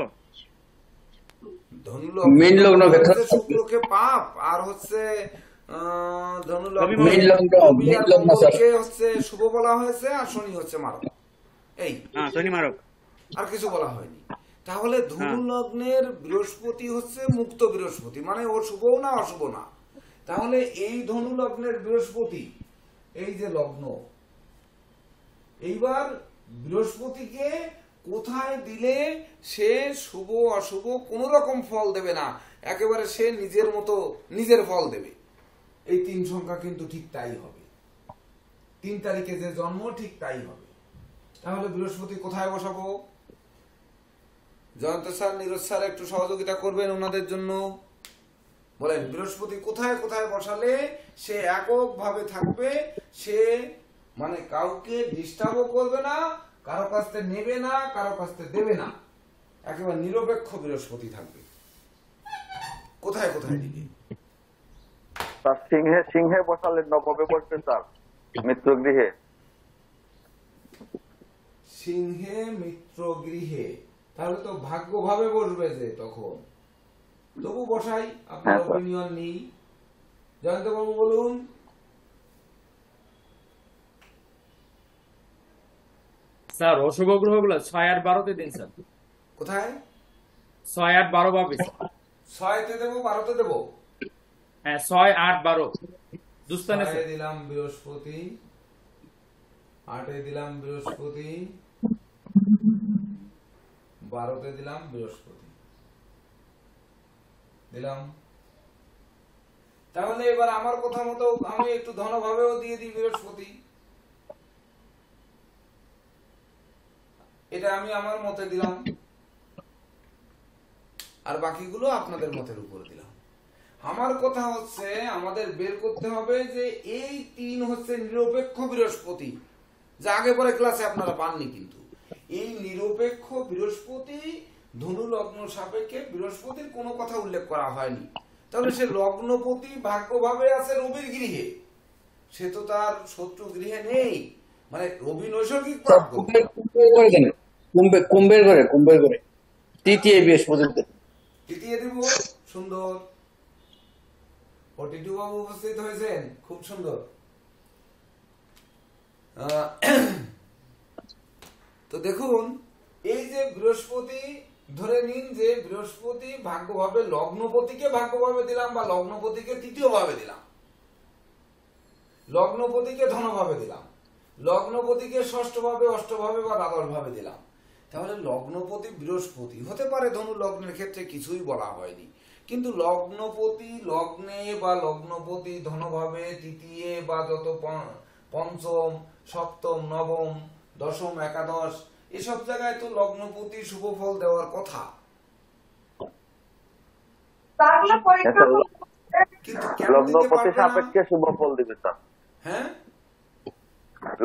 [SPEAKER 1] ধনু
[SPEAKER 5] মীন লগ্ন ক্ষেত্রে
[SPEAKER 1] হচ্ছে শুক্রকে পাপ, আর হচ্ছে ধনু লগ্ন
[SPEAKER 5] মীন লগ্ন
[SPEAKER 1] রবি
[SPEAKER 5] মীন
[SPEAKER 1] আর
[SPEAKER 5] লগ্ন স্যার।
[SPEAKER 1] মঙ্গলকে হচ্ছে শুভ বলা হয়েছে, আর শনি হচ্ছে মারক। এই
[SPEAKER 2] হ্যাঁ, শনি মারক।
[SPEAKER 1] আর কিছু বলা হয়নি। তাহলে ধনু লগ্নের বৃহস্পতি হচ্ছে মুক্ত বৃহস্পতি, মানে ও শুভও না অশুভ না। তাহলে এই ধনু লগ্নের বৃহস্পতি, এই যে লগ্ন, এইবার বৃহস্পতিকে কোথায় দিলে সে শুভ অশুভ কোন রকম ফল দেবে না, একেবারে সে নিজের মতো নিজের ফল দেবে। এই 3 সংখ্যা কিন্তু ঠিক তাই হবে। 3 তারিখে যে জন্ম ঠিক তাই হবে। তাহলে বৃহস্পতি কোথায় বসাবো? জয়ন্ত স্যার, নীরজ স্যার একটু সহযোগিতা করবেন ওনাদের জন্য। বলেন বৃহস্পতি কোথায় কোথায় বসালে সে এককভাবে থাকবে, সে মানে কাউকে ডিস্টার্বও করবে না, কারো কাছ থেকে নেবে না, কারো কাছ থেকে দেবে না, একেবারে নিরপেক্ষ বৃহস্পতি থাকবে। কোথায় কোথায় দিবে?
[SPEAKER 6] স্যার সিংহে বসালে নবমে বসবে স্যার, মিত্র গৃহে।
[SPEAKER 1] সিংহে মিত্র গৃহে, তাহলে তো ভাগ্যভাবে বসবে যে তখন। তবু বসাই, আপনার
[SPEAKER 6] হ্যাঁ, স্যার।
[SPEAKER 1] অপিনিয়ন নেই। জয়ন্ত বাবু বলুন।
[SPEAKER 4] স্যার অশুভ গ্রহগুলো 6 আর 12-তে দিন স্যার।
[SPEAKER 1] কোথায়?
[SPEAKER 4] 6 আর 12 পাবে স্যার।
[SPEAKER 1] 6-তে দেবো, 12-তে দেবো?
[SPEAKER 4] হ্যাঁ, 6, 8, 12 দুস্থানে
[SPEAKER 1] 6-এ
[SPEAKER 4] স্যার।
[SPEAKER 1] দিলাম বৃহস্পতি, 8-এ দিলাম বৃহস্পতি, 12-তে দিলাম বৃহস্পতি, দিলাম। তাহলে এবার আমার কথা মতো আমি একটু ধনভাবেও দিয়ে দিই বৃহস্পতি। এটা আমি আমার মতে দিলাম, আর বাকিগুলো আপনাদের মতের উপর দিলাম। আমার কথা হচ্ছে আমাদের বের করতে হবে যে এই 3 হচ্ছে নিরপেক্ষ বৃহস্পতি, যা আগে পরে ক্লাসে আপনারা পাননি। কিন্তু এই নিরপেক্ষ বৃহস্পতি ধনু লগ্ন সাপেক্ষে বৃহস্পতির কোনো কথা উল্লেখ করা হয়নি। তাহলে সে লগ্নপতি ভাগ্যভাবে আছে রবির গৃহে, সে তো তার শত্রু গৃহে নেই, মানে রবি নৈসর্গিক
[SPEAKER 5] স্যার
[SPEAKER 1] প্রাপ্ত।
[SPEAKER 5] কুম্ভের করে তৃতীয় বৃহস্পতিতে।
[SPEAKER 1] তৃতীয় দিব, সুন্দর। টিটু বাবু উপস্থিত হয়েছেন, খুব সুন্দর। তো দেখুন, এই যে বৃহস্পতি, ধরে নিন যে বৃহস্পতি ভাগ্যভাবে লগ্নপতিকে ভাগ্যভাবে দিলাম, বা লগ্নপতিকে তৃতীয় ভাবে দিলাম, লগ্নপতিকে ধনভাবে দিলাম, লগ্নপতিকে ষষ্ঠ ভাবে, অষ্টভাবে বা দ্বাদশ ভাবে দিলাম। তাহলে লগ্নপতি বৃহস্পতি হতে পারে ধনু লগ্নের ক্ষেত্রে কিছুই বলা হয়নি, কিন্তু লগ্নপতি লগ্নে বা লগ্নপতি ধনভাবে তৃতীয় বা যত পঞ্চম, সপ্তম, নবম, দশম, একাদশ, এসব জায়গায় তো লগ্নপতি শুভ ফল দেওয়ার কথা। কিন্তু কেন দিতে
[SPEAKER 6] লগ্নপতি
[SPEAKER 1] পারবে না?
[SPEAKER 6] সাপেক্ষে শুভ ফল দিবে স্যার।
[SPEAKER 1] হ্যাঁ,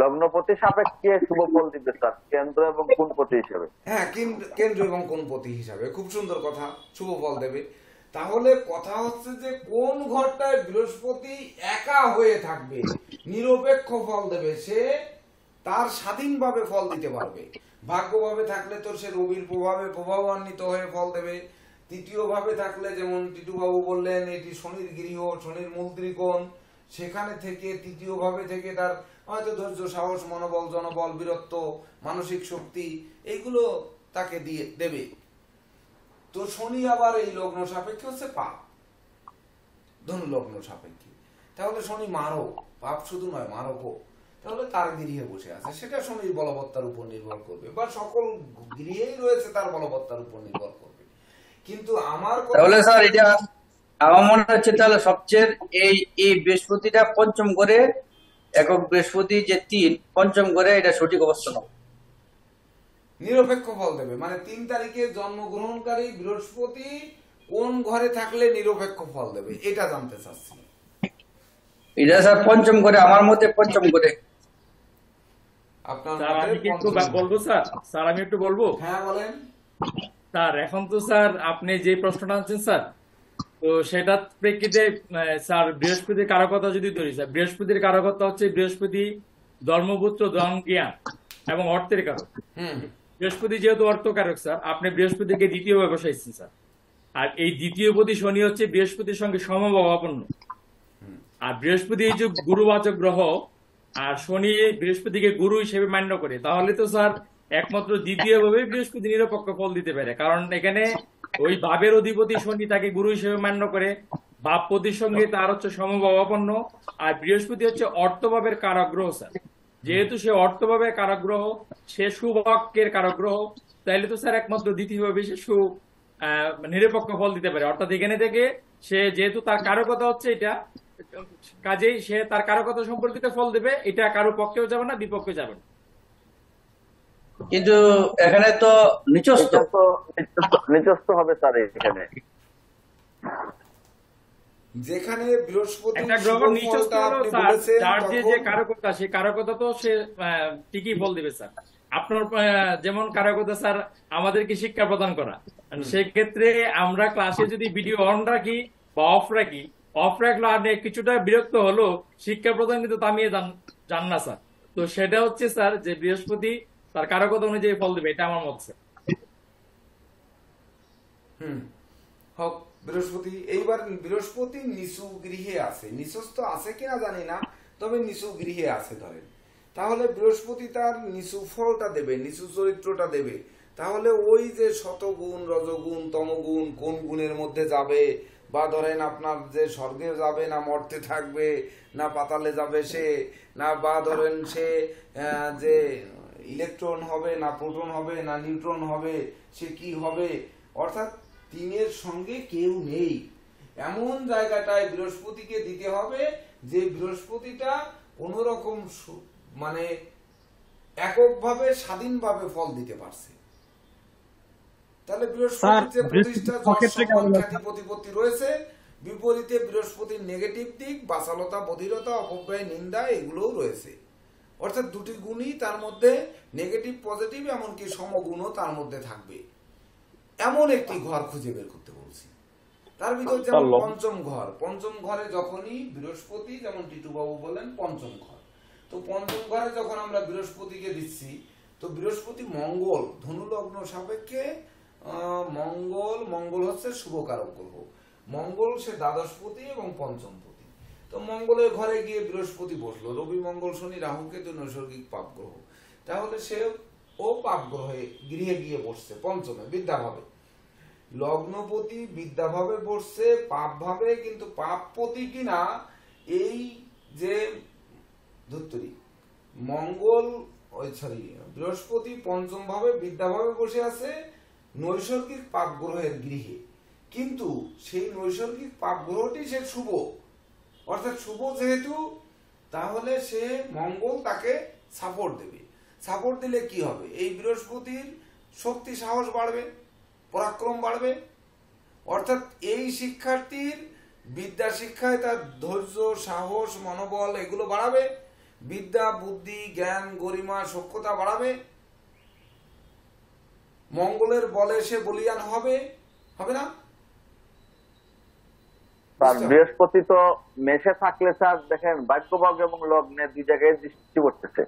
[SPEAKER 6] লগ্নপতি সাপেক্ষে শুভ ফল দিবে স্যার, কেন্দ্র এবং কোণপতি হিসেবে।
[SPEAKER 1] হ্যাঁ, কেন্দ্র এবং কোণপতি হিসাবে খুব সুন্দর কথা, শুভ ফল দেবে। তাহলে কথা হচ্ছে যে কোন ঘরটায় বৃহস্পতি একা হয়ে থাকবে, নিরপেক্ষ ফল দেবে, সে তার স্বাধীনভাবে ফল দিতে পারবে। ভাগ্যভাবে থাকলে তো সে রবির প্রভাবে প্রভাবান্বিত হয়ে ফল দেবে। তৃতীয় ভাবে থাকলে যেমন টিটু বাবু বললেন এটি শনির গৃহ, শনির মূল ত্রিকোণ, সেখানে থেকে তৃতীয় ভাবে থেকে তার হয়তো ধৈর্য, সাহস, মনোবল, জনবল, বীরত্ব, মানসিক শক্তি, এইগুলো তাকে দিয়ে দেবে। তো শনি আবার এই লগ্ন সাপেক্ষে হচ্ছে পাপ, ধনু লগ্ন সাপেক্ষে। তাহলে শনি মারক, পাপ শুধু নয় মারকও। তাহলে তার গৃহে বসে আছে, সেটা শনির বলবত্তার উপর নির্ভর করবে, বা সকল গৃহেই রয়েছে তার বলবত্তার উপর নির্ভর করবে। কিন্তু আমার
[SPEAKER 5] তাহলে স্যার এটা আমার মনে হচ্ছে তাহলে সবচেয়ে এই বৃহস্পতিটা পঞ্চম করে, একক বৃহস্পতি যে 3 পঞ্চম করে, এটা সঠিক অবস্থান হবে।
[SPEAKER 1] নিরপেক্ষ ফল দেবে, মানে 3 তারিখে জন্মগ্রহণকারী বৃহস্পতি কোন ঘরে থাকলে নিরপেক্ষ ফল দেবে, এটা জানতে চাচ্ছি।
[SPEAKER 5] এটা স্যার পঞ্চম করে, আমার মতে পঞ্চম করে।
[SPEAKER 1] আপনার
[SPEAKER 4] স্যার
[SPEAKER 1] মতে
[SPEAKER 4] আমি কি একটু
[SPEAKER 1] পঞ্চম।
[SPEAKER 4] বলবো স্যার? স্যার আমি একটু বলবো।
[SPEAKER 1] হ্যাঁ বলেন।
[SPEAKER 4] স্যার এখন তো স্যার আপনি যে প্রশ্নটা আনছেন স্যার, তো সেটার প্রেক্ষিতে স্যার বৃহস্পতির কারকতা যদি ধরি স্যার, বৃহস্পতির কারকতা হচ্ছে বৃহস্পতি ধর্মপুত্র, ধন, জ্ঞান এবং অর্থের কারক।
[SPEAKER 1] হুম,
[SPEAKER 4] বৃহস্পতি যেহেতু অর্থকারক স্যার, আপনি বৃহস্পতিকে দ্বিতীয় ভাবে বসাইছেন স্যার। আর এই দ্বিতীয় পতি শনি হচ্ছে বৃহস্পতির সঙ্গে সমভাবাপন্ন। আর বৃহস্পতি এই যে গুরুবাচক গ্রহ, আর শনি বৃহস্পতিকে গুরু হিসেবে মান্য করে, তাহলে তো স্যার একমাত্র দ্বিতীয় ভাবে বৃহস্পতি নিরপেক্ষ ফল দিতে পারে। কারণ এখানে ওই ভাবের অধিপতি শনি তাকে গুরু হিসেবে মান্য করে, ভাবপতির সঙ্গে তার হচ্ছে সমভাবাপন্ন। আর বৃহস্পতি হচ্ছে অর্থভাবের কারক গ্রহ স্যার। যেহেতু সে অর্থভাবের কারক গ্রহ, সে সুবাক্যের কারক গ্রহ, তাইলে তো স্যার একমাত্র দ্বিতীয় ভাবে সে নিরপেক্ষ ফল দিতে পারে। অর্থাৎ এখানে থেকে সে যেহেতু তার কারকতা হচ্ছে এটা, কাজেই সে তার কারকতা সম্পর্কিত ফল দেবে, এটা কারো পক্ষেও যাবে না, বিপক্ষে যাবে না।
[SPEAKER 5] কিন্তু এখানে তো নিচস্থ।
[SPEAKER 6] এটা তো নিচস্থ হবে স্যার এখানে।
[SPEAKER 1] যেখানে বৃহস্পতি
[SPEAKER 4] একটা গ্রহ
[SPEAKER 1] শুভ
[SPEAKER 4] নিচস্থ
[SPEAKER 1] ফলটা
[SPEAKER 4] হলো
[SPEAKER 1] আপনি
[SPEAKER 4] স্যার,
[SPEAKER 1] বলেছেন,
[SPEAKER 4] যার যে
[SPEAKER 1] তখন
[SPEAKER 4] কারকতা, সেই কারকতা তো সে ঠিকই ফল দিবে স্যার। আপনার যেমন কারকতা স্যার আমাদেরকে শিক্ষা প্রদান করা, সেই ক্ষেত্রে আমরা ক্লাসে যদি ভিডিও অন রাখি বা অফ রাখি, অফ রাখলে আপনি কিছুটা বিরক্ত হলো, শিক্ষা প্রদান কিন্তু থামিয়ে যান না স্যার। তো সেটা হচ্ছে স্যার যে বৃহস্পতি তার কারকতা অনুযায়ী ফল দিবে, এটা আমার মত স্যার।
[SPEAKER 1] হোক বৃহস্পতি। এইবার বৃহস্পতি নিচু গৃহে আছে, নিচস্থ আছে কিনা জানি না, তবে নিচু গৃহে আছে ধরেন। তাহলে বৃহস্পতি তার নিচু ফলটা দেবে, নিচু চরিত্রটা দেবে। তাহলে ওই যে শতগুণ, রজগুণ, তমগুণ কোন গুণের মধ্যে যাবে, বা ধরেন আপনার যে স্বর্গে যাবে না মর্তে থাকবে, না পাতালে যাবে সে, না বা ধরেন সে যে ইলেকট্রন হবে না প্রোটন হবে না নিউট্রন হবে, সে কি হবে, অর্থাৎ তিনের সঙ্গে কেউ নেই এমন জায়গাটায় বৃহস্পতিকে দিতে হবে, যে বৃহস্পতিটা কোন রকম মানে এককভাবে স্বাধীনভাবে ফল দিতে পারছে। তাহলে বৃহস্পতির যে প্রতিষ্ঠা, যশ, সম্মান, খ্যাতি, প্রতিপত্তি রয়েছে, বিপরীতে বৃহস্পতির নেগেটিভ দিক বাচালতা, বধিরতা, অপব্যয়, নিন্দা এগুলোও রয়েছে। অর্থাৎ দুটি গুণই তার মধ্যে, নেগেটিভ পজিটিভ এমনকি সমগুণও তার মধ্যে থাকবে। এমন একটি ঘর খুঁজে বের করতে বলছি। তার ভিতর যেমন পঞ্চম ঘর, পঞ্চম ঘরে যখনই বৃহস্পতি, যেমন টিটু বাবু বলেন পঞ্চম ঘর, তো পঞ্চম ঘরে যখন আমরা বৃহস্পতিকে দিচ্ছি, তো বৃহস্পতি মঙ্গল, ধনু লগ্ন সাপেক্ষে মঙ্গল হচ্ছে শুভকারক গ্রহ। মঙ্গল সে দ্বাদশপতি এবং পঞ্চমপতি। তো মঙ্গলের ঘরে গিয়ে বৃহস্পতি বসলো, রবি, মঙ্গল, শনি, রাহু, কেতু নৈসর্গিক পাপ গ্রহ। তাহলে সে ও পাপ গ্রহে গৃহে গিয়ে বসছে পঞ্চমে বিদ্যাভাবে। লগ্নপতি বিদ্যাভাবে বসছে পাপ ভাবে, কিন্তু পাপপতি কিনা এই যে ধুত্তরি মঙ্গল, বৃহস্পতি পঞ্চম ভাবে বিদ্যাভাবে বসে আছে নৈসর্গিক পাপ গ্রহের গৃহে, কিন্তু সেই নৈসর্গিক পাপ গ্রহটি সে শুভ, অর্থাৎ শুভ যেহেতু, তাহলে সে মঙ্গল তাকে সাপোর্ট দেবে। সাপোর্ট দিলে কি হবে, এই বৃহস্পতির শক্তি, সাহস বাড়বে, পরাক্রম বাড়বে। অর্থাৎ এই শিক্ষার্থীর বিদ্যা শিক্ষায় তার ধৈর্য, সাহস, মনোবল এগুলো বাড়াবে, বিদ্যা, বুদ্ধি, জ্ঞান, গরিমা, সক্ষতা বাড়াবে। মঙ্গলের বলে সে বলিয়ান হবে, হবে না
[SPEAKER 6] স্যার? বৃহস্পতি তো মেষে থাকলে স্যার দেখেন ভাগ্যভাগ এবং লগ্নে দুই জায়গায় দৃষ্টি করতেছে।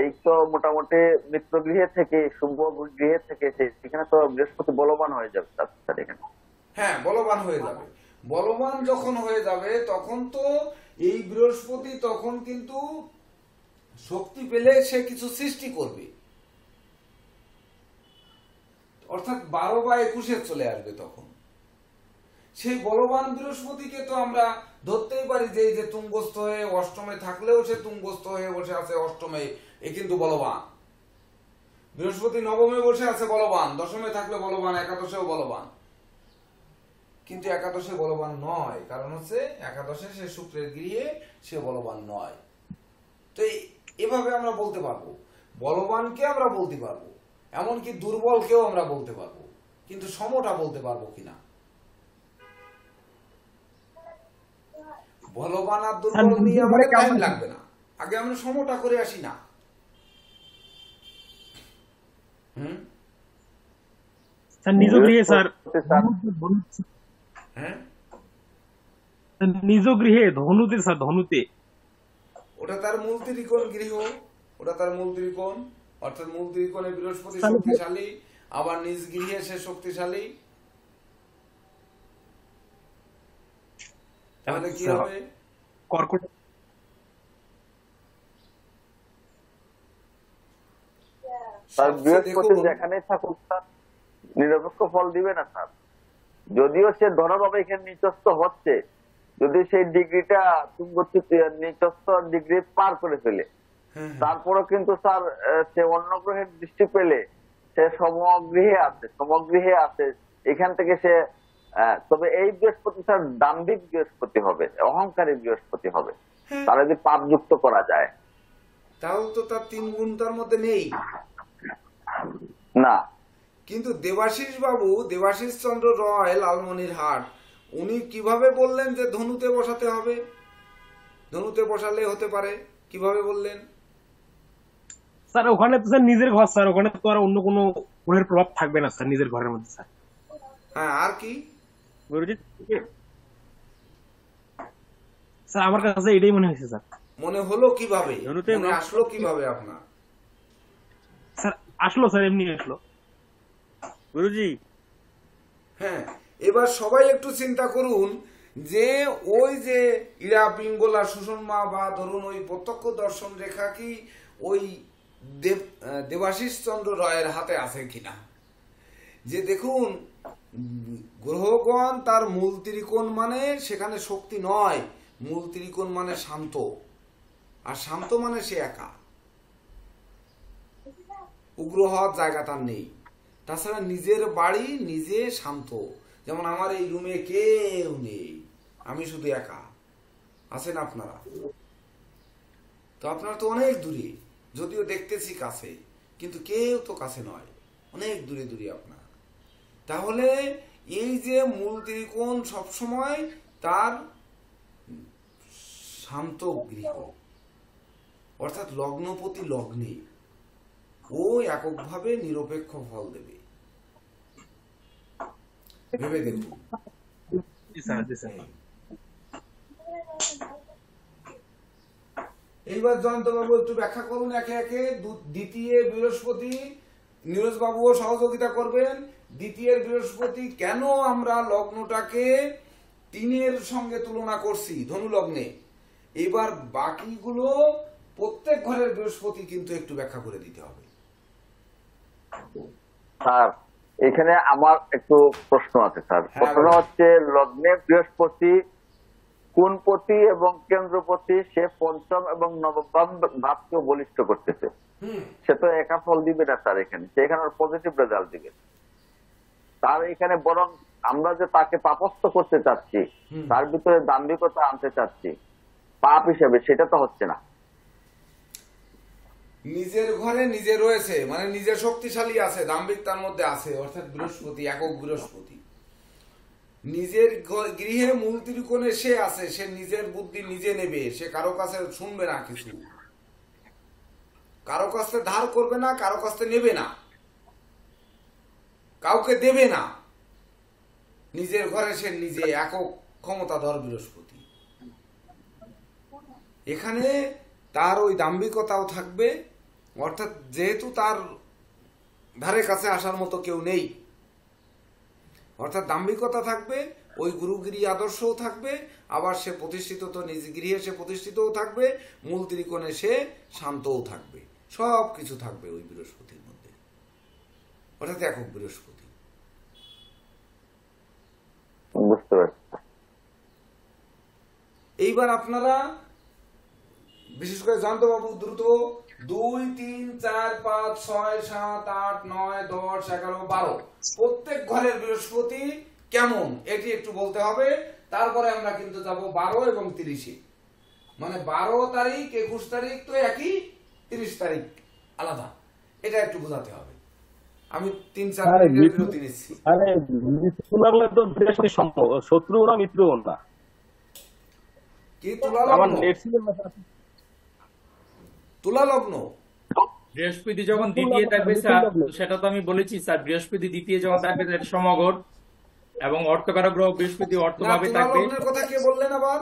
[SPEAKER 6] এই তো মোটামুটি মিত্র গৃহে থেকে, শুভ গৃহে থেকে, সেখানে তো বৃহস্পতি বলবান হয়ে যাবে স্যার এখানে।
[SPEAKER 1] হ্যাঁ, বলবান হয়ে যাবে। বলবান যখন হয়ে যাবে তখন তো এই বৃহস্পতি তখন কিন্তু শক্তি পেলে সে কিছু সৃষ্টি করবে, অর্থাৎ 12 বা 21 চলে আসবে। তখন সেই বলবান বৃহস্পতিকে তো আমরা ধরতেই পারি যে এই যে তুঙ্গস্থ হয়ে অষ্টমে থাকলেও সে তুঙ্গস্থ হয়ে বসে আছে অষ্টমে, এ কিন্তু বলবান। বৃহস্পতি নবমে বসে আছে বলবান, দশমে থাকলে বলবান, একাদশেও বলবান। কিন্তু একাদশে বলবান নয়, কারণ হচ্ছে একাদশে সে শুক্রের গৃহে, সে বলবান নয়। তো এভাবে আমরা বলতে পারবো, বলবানকে আমরা বলতে পারবো, এমনকি দুর্বলকেও আমরা বলতে পারবো, কিন্তু সমটা বলতে পারবো কিনা। বলবান আর দুর্বল নিয়ে আমাদের টাইম লাগবে না, আগে আমরা সমটা করে আসি না।
[SPEAKER 2] নিজ গৃহে স্যার,
[SPEAKER 1] হ্যাঁ
[SPEAKER 2] নিজ গৃহে ধনুতে স্যার, ধনুতে
[SPEAKER 1] ওটা তার মূল ত্রিকোণ গৃহ, ওটা তার মূল ত্রিকোণ। অর্থাৎ মূল ত্রিকোণে বৃহস্পতি শক্তিশালী, আবার নিজ গৃহে সে শক্তিশালী, তাহলে কি হবে?
[SPEAKER 2] কর্কট
[SPEAKER 6] স্যার
[SPEAKER 1] সবচেয়ে
[SPEAKER 6] বৃহস্পতি
[SPEAKER 1] দেখুন,
[SPEAKER 6] যেখানে থাকুক স্যার নিরপেক্ষ ফল দিবে না স্যার। যদিও সে ধরাভাবে এখানে নিচস্থ হচ্ছে, যদি সেই ডিগ্রিটা নিচস্থ ডিগ্রি পার করে ফেলে,
[SPEAKER 1] হ্যাঁ,
[SPEAKER 6] তারপরেও কিন্তু স্যার সে অন্য গ্রহের দৃষ্টি পেলে সে সমগৃহে আছে এখান থেকে সে তবে এই বৃহস্পতি স্যার দাম্ভিক বৃহস্পতি হবে, অহংকারী বৃহস্পতি হবে,
[SPEAKER 1] হ্যাঁ।
[SPEAKER 6] তারা যদি পাপ যুক্ত করা যায়
[SPEAKER 1] তাহলে তো তার 3 গুণ তার মধ্যে নেই।
[SPEAKER 6] না।
[SPEAKER 1] কিন্তু দেবাশিস চন্দ্র রয় লালমনিরহাট, উনি কিভাবে বললেন যে ধনুতে বসাতে হবে? ধনুতে বসালে হতে পারে, কিভাবে বললেন?
[SPEAKER 2] স্যার ওখানে তো স্যার নিজের ঘর স্যার, ওখানে তো আর অন্য কোনো গ্রহের প্রভাব থাকবে না স্যার নিজের ঘরের মধ্যে স্যার।
[SPEAKER 1] হ্যাঁ, আর কি?
[SPEAKER 2] গুরুজি স্যার আমার কাছে এটাই মনে হয়েছে স্যার।
[SPEAKER 1] মনে হলো কিভাবে,
[SPEAKER 2] ধনুতে
[SPEAKER 1] মনে আসলো কিভাবে আপনার?
[SPEAKER 2] স্যার আসলো স্যার, এমনি আসলো গুরুজি।
[SPEAKER 1] হ্যাঁ, এবার সবাই একটু চিন্তা করুন যে ওই যে ইরা পিঙ্গলা সুষমা বা ধরুন ওই প্রত্যক্ষ দর্শন রেখা কি ওই দেবাশিস চন্দ্র রায়ের হাতে আছে কিনা। যে দেখুন, গ্রহগণ তার মূল ত্রিকোণ মানে সেখানে শক্তি নয়, মূল ত্রিকোণ মানে শান্ত, আর শান্ত মানে সে একা, উগ্র হওয়ার জায়গা তার নেই। তাছাড়া নিজের বাড়ি, নিজে শান্ত, যেমন আমার এই রুমে কেউ নেই, আমি শুধু একা, আছেন আপনারা তো, আপনারা তো অনেক দূরে, যদিও দেখতেছি কাছে, কিন্তু কেউ তো কাছে নয়, অনেক দূরে দূরে আপনার। তাহলে এই যে মূল ত্রিকোণ সবসময় তার শান্ত গৃহ, অর্থাৎ লগ্নপতি লগ্নে, ও এককভাবে নিরপেক্ষ ফল দেবে, ভেবে দেখুন। এইবার জয়ন্তবাবু একটু ব্যাখ্যা করুন একে একে। দ্বিতীয় বৃহস্পতি, নীরজ বাবুও সহযোগিতা করবেন। দ্বিতীয় বৃহস্পতি কেন আমরা লগ্নটাকে 3-এর সঙ্গে তুলনা করছি ধনু লগ্নে, এবার বাকিগুলো প্রত্যেক ঘরের বৃহস্পতি কিন্তু একটু ব্যাখ্যা করে দিতে হবে।
[SPEAKER 6] স্যার এখানে আমার একটু প্রশ্ন আছে স্যার। প্রশ্ন হচ্ছে লগ্নে বৃহস্পতি কোন পতি এবং কেন্দ্রপতি সে পঞ্চম এবং নবম ভাবকে বলিষ্ঠ করতেছে, সে তো একা ফল দিবে না স্যার, এখানে সে এখানে পজিটিভ রেজাল্ট দিবে। তার এখানে বরং আমরা যে তাকে পাপস্থ করতে চাচ্ছি, তার ভিতরে দাম্ভিকতা আনতে চাচ্ছি পাপ হিসেবে, সেটা তো হচ্ছে না।
[SPEAKER 1] নিজের ঘরে নিজে রয়েছে মানে নিজে শক্তিশালী আছে, দাম্ভিকতার মধ্যে আছে, অর্থাৎ বৃহস্পতি, একক বৃহস্পতি নিজের গৃহে মূল ত্রিকোণে সে আছে, সে নিজের বুদ্ধি নিজে নেবে, সে কারো কাছে শুনবে না, কিছু কারো কাছে ধার করবে না, কারো কাছে নেবে না, কাউকে দেবে না, নিজের ঘরে সে নিজে একক ক্ষমতাধর বৃহস্পতি। এখানে তার ওই দাম্ভিকতাও থাকবে, অর্থাৎ যেহেতু তার ধারে কাছে আসার মতো কেউ নেই, অর্থাৎ দাম্ভিকতা থাকবে, ওই গুরুগিরি আদর্শও থাকবে, আবার সে প্রতিষ্ঠিত তো নিজ গৃহে সে প্রতিষ্ঠিতও থাকবে, মূল ত্রিকোণে সে শান্তও থাকবে, সব কিছু থাকবে ওই বৃহস্পতির মধ্যে, অর্থাৎ একক বৃহস্পতি।
[SPEAKER 6] বুঝতে পারছি।
[SPEAKER 1] এইবার আপনারা বিশেষ করে জয়ন্তবাবু দ্রুত 2, 3, 4, 5, 6, 7, 8, 9, 10, 11, 12 প্রত্যেক ঘরের বৃহস্পতি কেমন এটি একটু বলতে হবে। তারপরে আমরা কিন্তু যাব 12 এবং 30-এ, মানে 12 তারিখ 21 তারিখ তো একই, 30 তারিখ আলাদা, এটা একটু বোঝাতে হবে। আমি 3-4 মিনিটের বিরতি নিচ্ছি।
[SPEAKER 2] আরে মৃত্যু লাগলে তো বৃহস্পতি শত্রু না মিত্র না,
[SPEAKER 1] কি তুলা
[SPEAKER 2] আমার
[SPEAKER 1] লগ্ন?
[SPEAKER 2] নেট ছিল না।
[SPEAKER 1] তুলা লগ্ন
[SPEAKER 4] বৃহস্পতি যখন দ্বিতীয় থাকবে স্যার, সেটা তো আমি বলেছি স্যার, বৃহস্পতি দ্বিতীয় যখন থাকবে এটা সমগণ এবং অর্থকারক গ্রহ বৃহস্পতি অর্থভাবে
[SPEAKER 1] তুলা
[SPEAKER 4] থাকবে।
[SPEAKER 1] লগ্নের কথা কে বললেন আবার?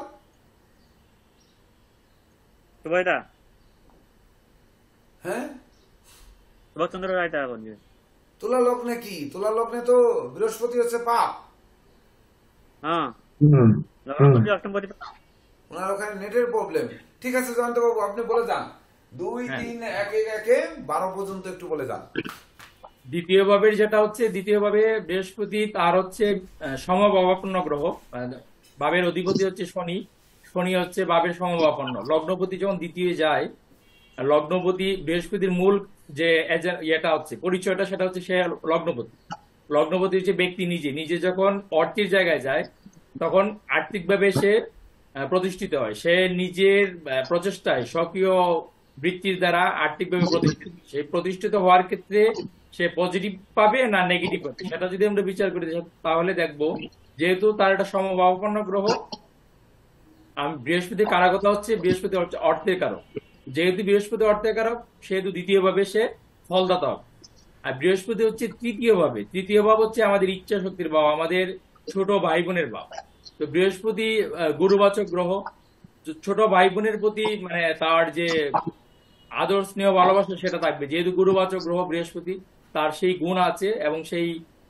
[SPEAKER 2] তো ভাইটা
[SPEAKER 1] হ্যাঁ,
[SPEAKER 7] সুভাষচন্দ্র রায় টাকা কোন দিবে?
[SPEAKER 1] তুলা লগ্নে কি, তুলা লগ্নে তো বৃহস্পতি হচ্ছে পাপ,
[SPEAKER 7] হ্যাঁ লগ্নপতি অষ্টমপতি।
[SPEAKER 1] ওনার ওখানে নেটের প্রবলেম। ঠিক আছে জয়ন্ত বাবু, আপনি বলে যান 2 3 1 1 12 পর্যন্ত একটু বলে যান।
[SPEAKER 4] দ্বিতীয় ভাবের যেটা হচ্ছে, দ্বিতীয় ভাবে বৃহস্পতি তার হচ্ছে সমভাবাপন্ন গ্রহ। ভাবের অধিপতি হচ্ছে শনি, শনি হচ্ছে ভাবের সমভাবাপন্ন। লগ্নপতি যখন দ্বিতীয় যায়, লগ্নপতি বৃহস্পতির মূল যে ইয়েটা হচ্ছে পরিচয়টা, সেটা হচ্ছে সে লগ্নপতি। লগ্নপতি হচ্ছে ব্যক্তি নিজে, নিজে যখন অর্থের জায়গায় যায় তখন আর্থিকভাবে সে প্রতিষ্ঠিত হয়। সে নিজের প্রচেষ্টায় সক্রিয় বৃত্তির দ্বারা আর্থিকভাবে প্রতিষ্ঠিত। সেই প্রতিষ্ঠিত হওয়ার ক্ষেত্রে সে পজিটিভ পাবে না নেগেটিভ পাবে, সেটা যদি আমরা বিচার করি তাহলে দেখবো যেহেতু তার একটা সমভাবাপন্ন গ্রহ, বৃহস্পতি কারকতা হচ্ছে, বৃহস্পতি হচ্ছে অর্থের কারক। যেহেতু বৃহস্পতি অর্থের কারক সেহেতু দ্বিতীয় ভাবে সে ফলদাতা হবে। আর বৃহস্পতি হচ্ছে তৃতীয় ভাবে, তৃতীয় ভাব হচ্ছে আমাদের ইচ্ছা শক্তির ভাব, আমাদের ছোট ভাই বোনের ভাব। তো বৃহস্পতি গুরুবাচক গ্রহ। ছোট ভাই বোনের প্রতি মানে তার যে আদর স্নেহ ভালোবাসা সেটা থাকবে, যেহেতু গুরুবাচক গ্রহ বৃহস্পতি, তার সেই গুণ আছে এবং সেই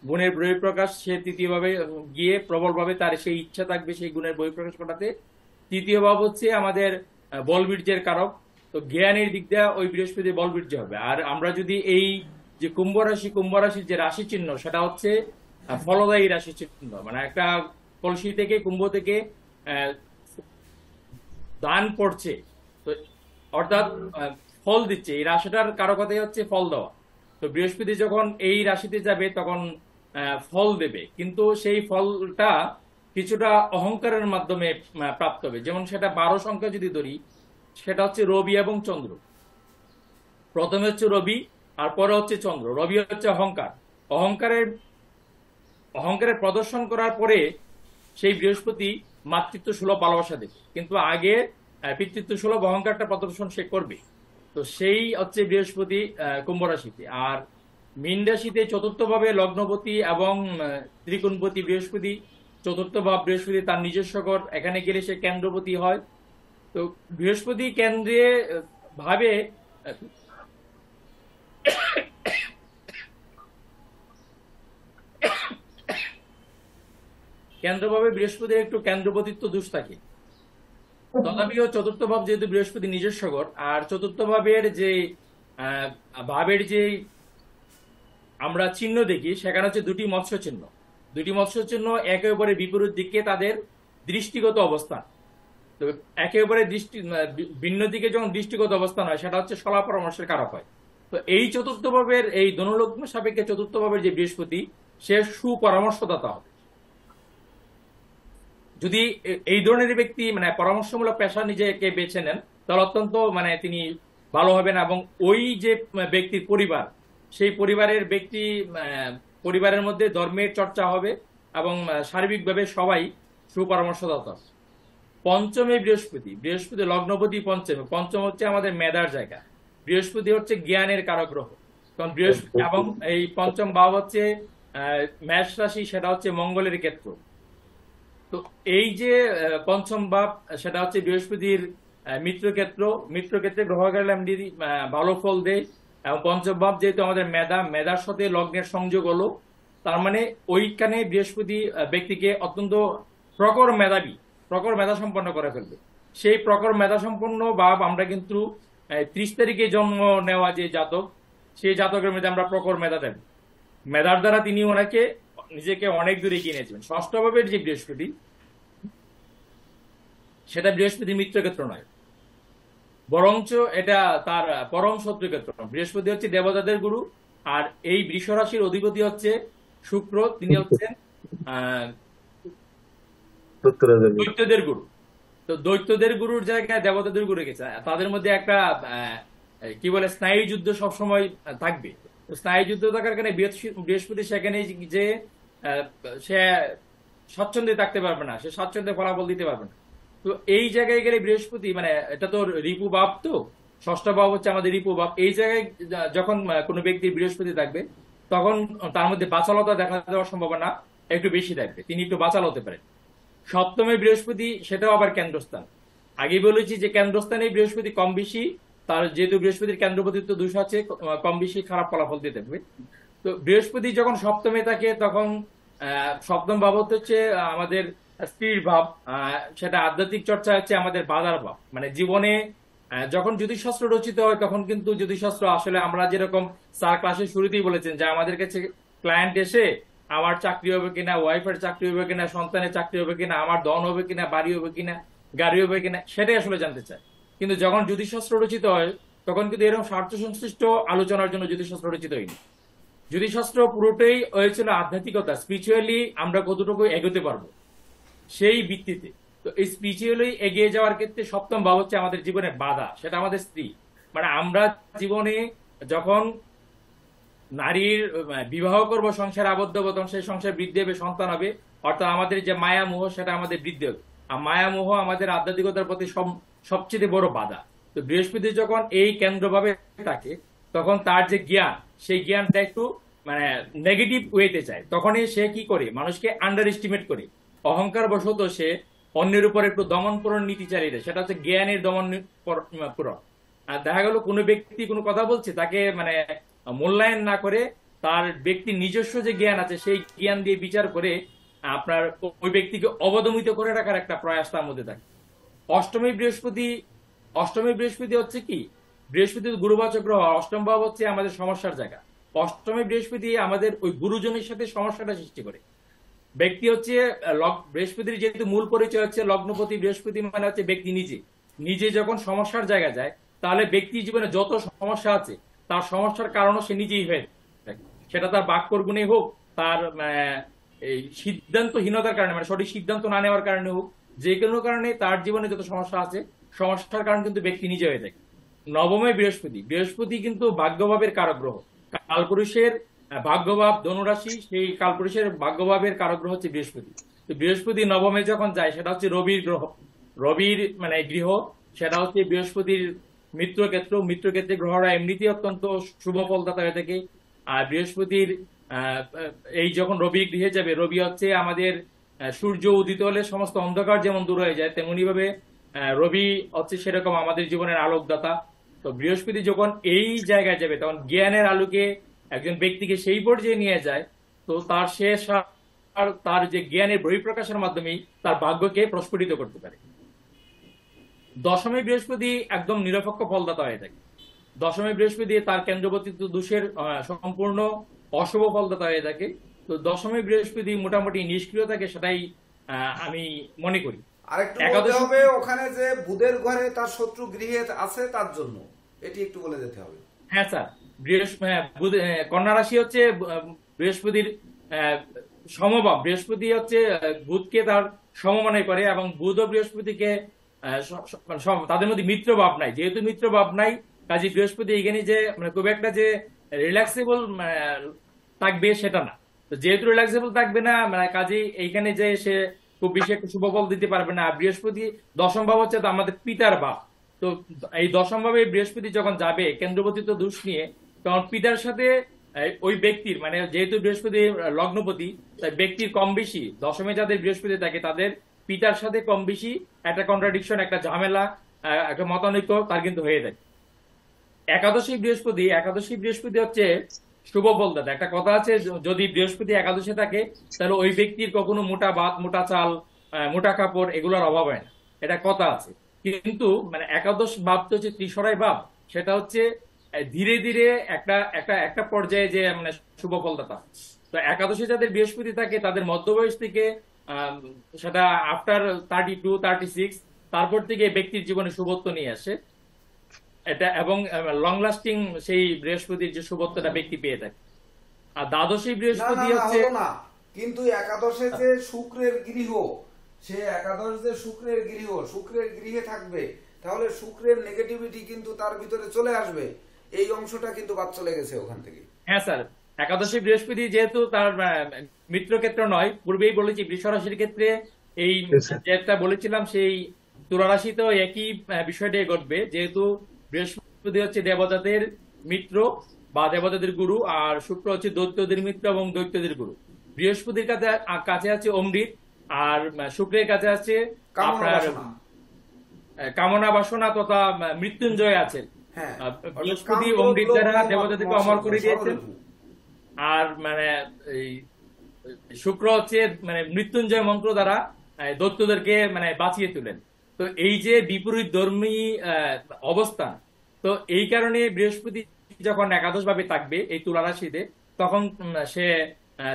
[SPEAKER 4] গুণের বহিঃপ্রকাশ সে তৃতীয় ভাবে গিয়ে প্রবলভাবে তার সেই ইচ্ছা থাকবে সেই গুণের বহিঃপ্রকাশ ঘটাতে। তৃতীয় ভাব হচ্ছে আমাদের বলবীর্যের কারক। তো জ্ঞানের দিক দিয়ে ওই বৃহস্পতি বলবীর্য হবে। আর আমরা যদি এই যে কুম্ভ রাশি, কুম্ভ রাশির যে রাশি চিহ্ন সেটা হচ্ছে ফলদায়ী রাশি চিহ্ন, মানে একটা কলসি থেকে, কুম্ভ থেকে দান পড়ছে, তো অর্থাৎ ফল দিচ্ছে। এই রাশিটার কারকতাই হচ্ছে ফল দেওয়া। তো বৃহস্পতি যখন এই রাশিতে যাবে তখন ফল দেবে, কিন্তু সেই ফলটা কিছুটা অহংকারের মাধ্যমে প্রাপ্ত হবে। যেমন সেটা 12 সংখ্যা যদি ধরি, সেটা হচ্ছে রবি এবং চন্দ্র। প্রথমে হচ্ছে রবি আর পরে হচ্ছে চন্দ্র। রবি হচ্ছে অহংকার, অহংকারের প্রদর্শন করার পরে সেই বৃহস্পতি মাতৃত্ব সুলভ ভালোবাসা দেবে, কিন্তু আগে পিতৃত্ব সুলভ অহংকারটা প্রদর্শন সে করবে। তো সেই হচ্ছে বৃহস্পতি কুম্ভ রাশিতে। আর মীন রাশিতে চতুর্থ ভাবে লগ্নপতি এবং ত্রিকোণপতি বৃহস্পতি। চতুর্থ ভাব বৃহস্পতি তার নিজস্ব ঘর, এখানে গেলে সে কেন্দ্রপতি হয়। তো বৃহস্পতি কেন্দ্রে ভাবে কেন্দ্রভাবে বৃহস্পতির একটু কেন্দ্রপতিত্ব দোষ থাকে। তথাপিও চতুর্থ ভাব যেহেতু বৃহস্পতি নিজস্ব ঘর, আর চতুর্থ ভাবের যে ভাবের যে আমরা চিহ্ন দেখি সেখানে হচ্ছে দুটি মৎস্য চিহ্ন। দুটি মৎস্য চিহ্ন একে অপরের বিপরীত দিকে তাদের দৃষ্টিগত অবস্থান। তো একে অপরের ভিন্ন দিকে যখন দৃষ্টিগত অবস্থান হয় সেটা হচ্ছে সলা পরামর্শের কারক হয়। তো এই চতুর্থ ভাবের এই ধনুলগ্ন সাপেক্ষে চতুর্থ ভাবের যে বৃহস্পতি সে সুপরামর্শদাতা হবে। যদি এই ধরনের ব্যক্তি মানে পরামর্শমূলক পেশা নিজেকে বেছে নেন তাহলে অত্যন্ত মানে তিনি ভালো হবেন, এবং ওই যে ব্যক্তির পরিবার, সেই পরিবারের ব্যক্তি পরিবারের মধ্যে ধর্মের চর্চা হবে এবং সার্বিকভাবে সবাই সুপরামর্শদাতা। পঞ্চমে বৃহস্পতি, বৃহস্পতি লগ্নপতি পঞ্চমে। পঞ্চম হচ্ছে আমাদের মেধার জায়গা। বৃহস্পতি হচ্ছে জ্ঞানের কারক গ্রহ, কারণ বৃহস্পতি এবং এই পঞ্চম ভাব হচ্ছে মেষ রাশি, সেটা হচ্ছে মঙ্গলের ক্ষেত্র। তো এই যে পঞ্চম ভাব সেটা হচ্ছে বৃহস্পতির মিত্রক্ষেত্র। মিত্রক্ষেত্রে গ্রহ গেলে আমি যদি ভালো ফল দেয়, এবং পঞ্চম ভাব যেহেতু আমাদের মেধার সাথে লগ্নের সংযোগ হলো, তার মানে ওইখানে বৃহস্পতি ব্যক্তিকে অত্যন্ত প্রখর মেধা সম্পন্ন করে ফেলবে। সেই প্রখর মেধা সম্পন্ন ভাব আমরা কিন্তু 30 তারিখে জন্ম নেওয়া যে জাতক, সেই জাতকের মধ্যে আমরা প্রখর মেধা দেব। মেধার দ্বারা তিনি ওনাকে নিজেকে অনেক দূরে এগিয়ে নিয়েছিলেন। ষষ্ঠ ভাবের যে বৃহস্পতি সেটা বৃহস্পতি মিত্রক্ষেত্র নয়, বরঞ্চ এটা তার পরম শত্রুক্ষেত্র। বৃহস্পতি হচ্ছে দেবতাদের গুরু, আর এই বৃষ রাশির অধিপতি হচ্ছে শুক্র, তিনি হচ্ছেন দৈত্যদের গুরু। তো দৈত্যদের গুরুর জায়গায় দেবতাদের গুরু গেছে, তাদের মধ্যে একটা কি বলে স্নায়ু যুদ্ধ সবসময় থাকবে। তো স্নায়ু যুদ্ধ থাকার কারণে বৃহস্পতি সেখানে যে সে স্বচ্ছন্দে থাকতে পারবে না, সে স্বচ্ছন্দে ফলাফল দিতে পারবে না। তো এই জায়গায় গেলে বৃহস্পতি মানে এটা তো রিপু ভাব, তো ষষ্ঠ ভাব হচ্ছে আমাদের রিপু ভাব। এই জায়গায় যখন কোনো ব্যক্তির বৃহস্পতি থাকবে তখন তার মধ্যে বাচালতা দেখা দেওয়ার সম্ভাবনা একটু বেশি থাকবে, তিনি একটু বাচাল হতে পারেন। সপ্তমে বৃহস্পতি, সেটাও আবার কেন্দ্রস্থান। আগে বলেছি যে কেন্দ্রস্থানে বৃহস্পতি কম বেশি তার যেহেতু বৃহস্পতির কেন্দ্রপতিত্ব দোষ আছে, কম বেশি খারাপ ফলাফল দিতে হবে। তো বৃহস্পতি যখন সপ্তমে থাকে তখন সপ্তম ভাব হচ্ছে আমাদের স্ত্রীর ভাব, সেটা আধ্যাত্মিক চর্চা হচ্ছে আমাদের বাধার ভাব। মানে জীবনে যখন জ্যোতিষশাস্ত্র রচিত হয় তখন কিন্তু জ্যোতিষশাস্ত্র আসলে আমরা যেরকম স্যার ক্লাসের শুরুতেই বলেছেন যে আমাদের কাছে ক্লায়েন্ট এসে আমার চাকরি হবে কিনা, ওয়াইফের চাকরি হবে কিনা, সন্তানের চাকরি হবে কিনা, আমার ধন হবে কিনা, বাড়ি হবে কিনা, গাড়ি হবে কিনা, সেটাই আসলে জানতে চায়। কিন্তু যখন জ্যোতিষশাস্ত্র রচিত হয় তখন কিন্তু এরকম স্বার্থ সংশ্লিষ্ট আলোচনার জন্য জ্যোতিষশাস্ত্র রচিত হয়নি। জ্যোতিষশাস্ত্র পুরোটাই হয়েছিল আধ্যাত্মিকতা, স্পিরিচুয়ালি আমরা কতটুকু এগোতে পারবো সেই ভিত্তিতে। তো এই স্পিরিচুয়ালি এগিয়ে যাওয়ার ক্ষেত্রে সপ্তম ভাব হচ্ছে আমাদের জীবনের বাধা, সেটা আমাদের স্ত্রী। মানে আমরা জীবনে যখন নারীর বিবাহ করব, সংসারে আবদ্ধ হবো, তখন সেই সংসার বৃদ্ধি হবে, সন্তান হবে, অর্থাৎ আমাদের যে মায়া মোহ সেটা আমাদের বৃদ্ধি হবে। আর মায়া মোহ আমাদের আধ্যাত্মিকতার প্রতি সবচেয়ে বড় বাধা। তো বৃহস্পতি যখন এই কেন্দ্রভাবে থাকে তখন তার যে জ্ঞান, সেই জ্ঞানটা একটু মানে নেগেটিভ ওয়েতে চায়। তখনই সে কি করে, মানুষকে আন্ডার এস্টিমেট করে, অহংকার বশত সে অন্যের উপর একটু দমন পূরণ নীতি চালিয়ে দেয়, সেটা হচ্ছে জ্ঞানের দমন পূরণ। আর দেখা গেল কোনো ব্যক্তি কোনো কথা বলছে, তাকে মানে মূল্যায়ন না করে তার ব্যক্তির নিজস্ব যে জ্ঞান আছে সেই জ্ঞান দিয়ে বিচার করে আপনার ওই ব্যক্তিকে অবদমিত করে রাখার একটা প্রয়াস তার মধ্যে থাকে। অষ্টমী বৃহস্পতি হচ্ছে কি, বৃহস্পতি গুরুবাচক গ্রহ, অষ্টম ভাব হচ্ছে আমাদের সমস্যার জায়গা। অষ্টমী বৃহস্পতি আমাদের ওই গুরুজনের সাথে সমস্যাটা সৃষ্টি করে। ব্যক্তি হচ্ছে বৃহস্পতির যেহেতু মূল পরিচয় হচ্ছে লগ্নপতি বৃহস্পতি, মানে হচ্ছে ব্যক্তি নিজে নিজে যখন সমস্যার জায়গায় যায় তাহলে ব্যক্তির জীবনে যত সমস্যা আছে তার সমস্যার কারণও সে নিজেই হয়ে থাকে। সেটা তার বাক্যর গুণে হোক, তার এই সিদ্ধান্তহীনতার কারণে, মানে সঠিক সিদ্ধান্ত না নেওয়ার কারণে হোক, যে কোনো কারণে তার জীবনে যত সমস্যা আছে সমস্যার কারণ কিন্তু ব্যক্তি নিজে হয়ে থাকে। নবমে বৃহস্পতি কিন্তু ভাগ্যভাবের কারক গ্রহ। কালপুরুষের ভাগ্যভাব ধনুরাশি, সেই কালপুরুষের ভাগ্যভাবের কারক গ্রহ হচ্ছে বৃহস্পতি। তো বৃহস্পতি নবমে যখন যায় সেটা হচ্ছে রবির গ্রহ, রবির মানে গৃহ, সেটা হচ্ছে বৃহস্পতির মিত্রক্ষেত্রে গ্রহরা এমনিতেই অত্যন্ত শুভ ফলদাতা হয়ে থাকে। আর বৃহস্পতির এই যখন রবি গৃহে যাবে, রবি হচ্ছে আমাদের সূর্য উদিত হলে সমস্ত অন্ধকার যেমন দূর হয়ে যায়, তেমনি ভাবে রবি হচ্ছে সেরকম আমাদের জীবনের আলোকদাতা। তো বৃহস্পতি যখন এই জায়গায় যাবে তখন জ্ঞানের আলোকে একজন ব্যক্তিকে সেই পর্যায়ে নিয়ে যায়, তো তার শেষ আর তার যে জ্ঞানের বহিঃপ্রকাশের মাধ্যমেই তার ভাগ্যকে প্রস্ফুটিত করতে পারে। দশমী বৃহস্পতি একদম নিরপেক্ষ ফলদাতা হয়ে থাকে। দশমী বৃহস্পতি তার কেন্দ্রবর্তিত্ব দোষের সম্পূর্ণ অশুভ ফলদাতা হয়ে থাকে। তো দশমী বৃহস্পতি মোটামুটি নিষ্ক্রিয় থাকে, সেটাই আমি মনে করি।
[SPEAKER 1] আরেকটু বলতে হবে ওখানে যে বুধের ঘরে তার শত্রু গৃহে আছে, তার জন্য এটি একটু বলে যেতে হবে।
[SPEAKER 4] হ্যাঁ স্যার, কন্যা রাশি হচ্ছে বৃহস্পতির সমভাব। বৃহস্পতি হচ্ছে বুধকে তার সমমানে করে, এবং বুধ ও বৃহস্পতিকে তাদের মধ্যে মিত্র ভাব নাই। যেহেতু মিত্র ভাব নাই, কাজে বৃহস্পতি এখানে যে মানে খুব একটা যে রিল্যাক্সেবল থাকবে সেটা না। তো যেহেতু রিল্যাক্সেবল থাকবে না, মানে কাজে এইখানে যে সে খুব বেশি একটা শুভ ফল দিতে পারবে না। বৃহস্পতি দশম ভাব হচ্ছে আমাদের পিতার ভাব। তো এই দশম ভাবে বৃহস্পতি যখন যাবে কেন্দ্রপতিত্ব দোষ নিয়ে, তখন পিতার সাথে ওই ব্যক্তির মানে যেহেতু বৃহস্পতি লগ্নপতি, তাই ব্যক্তির কম বেশি দশমে যাদের বৃহস্পতি থাকে তাদের পিতার সাথে কম বেশি একটা কন্ট্রাডিকশন, একটা ঝামেলা, একটা মতানৈক্য তার কিন্তু হয়ে যায়। একাদশী বৃহস্পতি হচ্ছে শুভ ফলদাতা। একটা কথা আছে, যদি বৃহস্পতি একাদশে থাকে তাহলে ওই ব্যক্তির কখনো মোটা ভাত, মোটা চাল, মোটা কাপড় এগুলোর অভাব হয় না, এটা কথা আছে। কিন্তু মানে একাদশ ভাব তো হচ্ছে ত্রিসরাই ভাব, সেটা হচ্ছে ধীরে ধীরে একটা একটা একটা পর্যায়ে যে মানে শুভ ফলদাতা। তো একাদশে যাদের বৃহস্পতি থাকে তাদের মধ্যবয়স থেকে সেটা আফটার 32, 36 তারপর থেকে ব্যক্তির জীবনে শুভত্ব নিয়ে আসে এটা, এবং লং লাস্টিং সেই বৃহস্পতির যে শুভত্বটা ব্যক্তি পেয়ে থাকে। আর দ্বাদশী বৃহস্পতি হচ্ছে
[SPEAKER 1] না, কিন্তু একাদশে যে শুক্রের গৃহ, সে একাদশ যে শুক্রের গৃহে থাকবে, তাহলে শুক্রের নেগেটিভিটি কিন্তু তার ভিতরে চলে আসবে। এই অংশটা কিন্তু বাদ চলে গেছে ওখান থেকে।
[SPEAKER 4] হ্যাঁ স্যার, একাদশী বৃহস্পতি যেহেতু তার মিত্র ক্ষেত্র নয়, পূর্বেই বলেছি বৃষ রাশির ক্ষেত্রে এই যেটা বলেছিলাম সেই তুলা রাশিতেও একই বিষয়টাই ঘটবে। যেহেতু বৃহস্পতি হচ্ছে দেবতাদের মিত্র বা দেবতাদের গুরু, আর শুক্র হচ্ছে দৈত্যদের মিত্র এবং দৈত্যদের গুরু। বৃহস্পতির কাছে আছে অমৃত, আর শুক্রের কাছে আছে আপনার কামনা বাসনা তথা মৃত্যুঞ্জয় আছে।
[SPEAKER 1] হ্যাঁ,
[SPEAKER 4] বৃহস্পতি
[SPEAKER 1] কাম,
[SPEAKER 4] অমৃত
[SPEAKER 1] ক্রোধ,
[SPEAKER 4] দ্বারা
[SPEAKER 1] লোভ,
[SPEAKER 4] দেবতাদেরকে
[SPEAKER 1] মদ,
[SPEAKER 4] অমর
[SPEAKER 1] মাৎসর্য,
[SPEAKER 4] করে দিয়েছেন।
[SPEAKER 1] ষড়রিপু।
[SPEAKER 4] আর মানে এই শুক্র হচ্ছে মানে মৃত্যুঞ্জয় মন্ত্র দ্বারা দৈত্যদেরকে মানে বাঁচিয়ে তোলেন। তো এই যে বিপরীত ধর্মী অবস্থান, তো এই কারণে বৃহস্পতি যখন একাদশ ভাবে থাকবে এই তুলা রাশিতে, তখন সে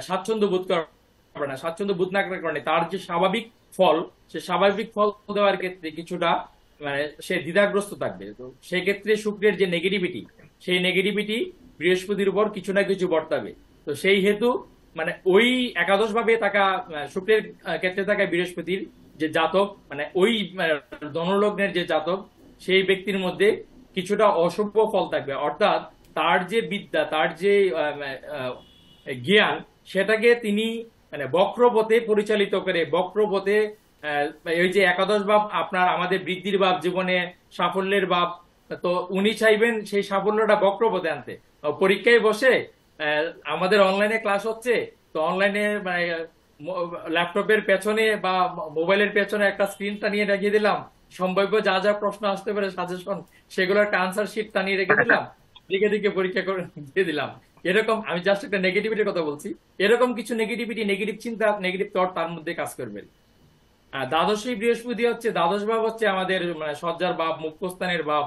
[SPEAKER 4] স্বাচ্ছন্দ্য বোধ করবে না। স্বাচ্ছন্দ্য বোধ না করার কারণে তার যে স্বাভাবিক ফল, সে স্বাভাবিক ফল দেওয়ার ক্ষেত্রে কিছুটা মানে সে দ্বিধাগ্রস্ত থাকবে। তো সেক্ষেত্রে শুক্রের যে নেগেটিভিটি, সেই নেগেটিভিটি বৃহস্পতির উপর কিছু না কিছু বর্তাবে। তো সেই হেতু মানে ওই একাদশ ভাবে থাকা শুক্রের ক্ষেত্রে থাকা বৃহস্পতির যে জাতক, মানে ওই ধনুলগ্নের যে জাতক, সেই ব্যক্তির মধ্যে কিছুটা অশুভ ফল থাকবে। অর্থাৎ তার যে বিদ্যা, তার যে জ্ঞান, সেটাকে তিনি মানে বক্রপথে পরিচালিত করে, বক্রপথে ওই যে একাদশ ভাব আপনার আমাদের বৃদ্ধির ভাব, জীবনে সাফল্যের ভাব, তো উনি চাইবেন সেই সাফল্যটা বক্রপথে আনতে। পরীক্ষায় বসে আমাদের অনলাইনে ক্লাস হচ্ছে, তো অনলাইনে ল্যাপটপের পেছনে বা মোবাইলের পেছনে একটা স্ক্রিন টানিয়ে রেখে দিলাম, সম্ভাব্য যা যা প্রশ্ন আসতে পারে সাজেশন, সেগুলো একটা আনসার শিট টানিয়ে রেখে দিলাম, দিকে দিকে পরীক্ষা করে দিয়ে দিলাম। এরকম আমি জাস্ট একটা নেগেটিভিটির কথা বলছি। এরকম কিছু নেগেটিভিটি, নেগেটিভ চিন্তা, নেগেটিভ থট তার মধ্যে কাজ করবে। দ্বাদশী বৃহস্পতি হচ্ছে, দ্বাদশ ভাব হচ্ছে আমাদের মানে সজ্জার ভাব, মুখ্যস্থানের ভাব।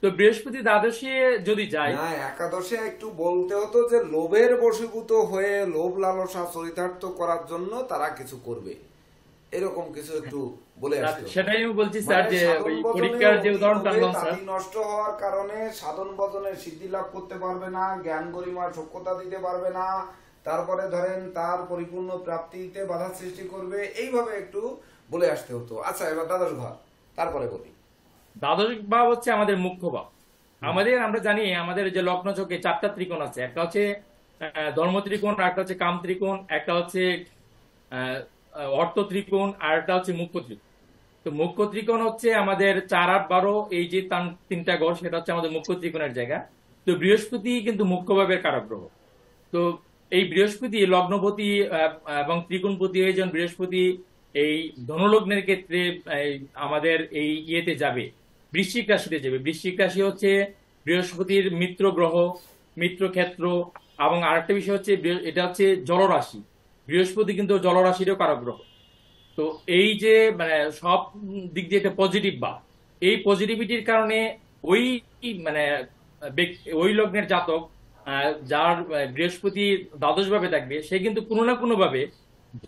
[SPEAKER 4] তো বৃহস্পতি দ্বাদশী যদি যায়,
[SPEAKER 1] না, একাদশে একটু বলতে হতো যে লোভের বশীভূত হয়ে লোভ লালসা চরিতার্থ করার জন্য তারা কিছু করবে, এরকম কিছু একটু বলে আসতে হতো।
[SPEAKER 4] সেটাই আমি বলছি স্যার,
[SPEAKER 1] মানে
[SPEAKER 4] যে
[SPEAKER 1] সাধন
[SPEAKER 4] ওই
[SPEAKER 1] ভজনে
[SPEAKER 4] পরীক্ষার যে
[SPEAKER 1] অতি
[SPEAKER 4] উদাহরণটা
[SPEAKER 1] লোভে
[SPEAKER 4] আনলাম স্যার,
[SPEAKER 1] তাঁতি নষ্ট হওয়ার কারণে সাধন ভজনের সিদ্ধি লাভ করতে পারবে না, জ্ঞান গরিমা সক্ষতা দিতে পারবে না, তারপরে ধরেন তার পরিপূর্ণ প্রাপ্তিতে বাধা সৃষ্টি করবে, এইভাবে একটু বলে আসতে হতো। আচ্ছা, এবার দ্বাদশ ঘর, তারপরে বলি।
[SPEAKER 4] দ্বাদশ ভাব হচ্ছে আমাদের মুখ্য ভাব। আমাদের আমরা জানি আমাদের যে লগ্ন চক্রে 4টা ত্রিকোণ আছে, একটা হচ্ছে ধর্ম ত্রিকোণ, একটা হচ্ছে কাম ত্রিকোণ, একটা হচ্ছে আহ, অর্থ ত্রিকোণ, আর একটা হচ্ছে মুখ্য ত্রিকোণ। তো মুখ্য ত্রিকোণ হচ্ছে আমাদের 4, 8, 12, এই যে 3টা ঘর, সেটা হচ্ছে আমাদের মুখ্য ত্রিকোণের জায়গা। তো বৃহস্পতি কিন্তু মুখ্য ভাবের কারক গ্রহ। তো এই বৃহস্পতি লগ্নপতি এবং ত্রিকোণপতি হয়ে যখন বৃহস্পতি এই ধনুলগ্নের ক্ষেত্রে আমাদের এই ইয়েতে যাবে, বৃশ্চিক রাশিতে যাবে। বৃশ্চিক রাশি হচ্ছে বৃহস্পতির মিত্র গ্রহ, মিত্র ক্ষেত্র। এবং আরেকটা বিষয় হচ্ছে এটা হচ্ছে জলরাশি, বৃহস্পতি কিন্তু জলরাশিরও কারক গ্রহ। তো এই যে মানে সব দিক দিয়ে একটা পজিটিভ বা এই পজিটিভিটির কারণে ওই মানে ওই লগ্নের জাতক যার বৃহস্পতি দ্বাদশ ভাবে থাকবে, সে কিন্তু কোনো না কোনো ভাবে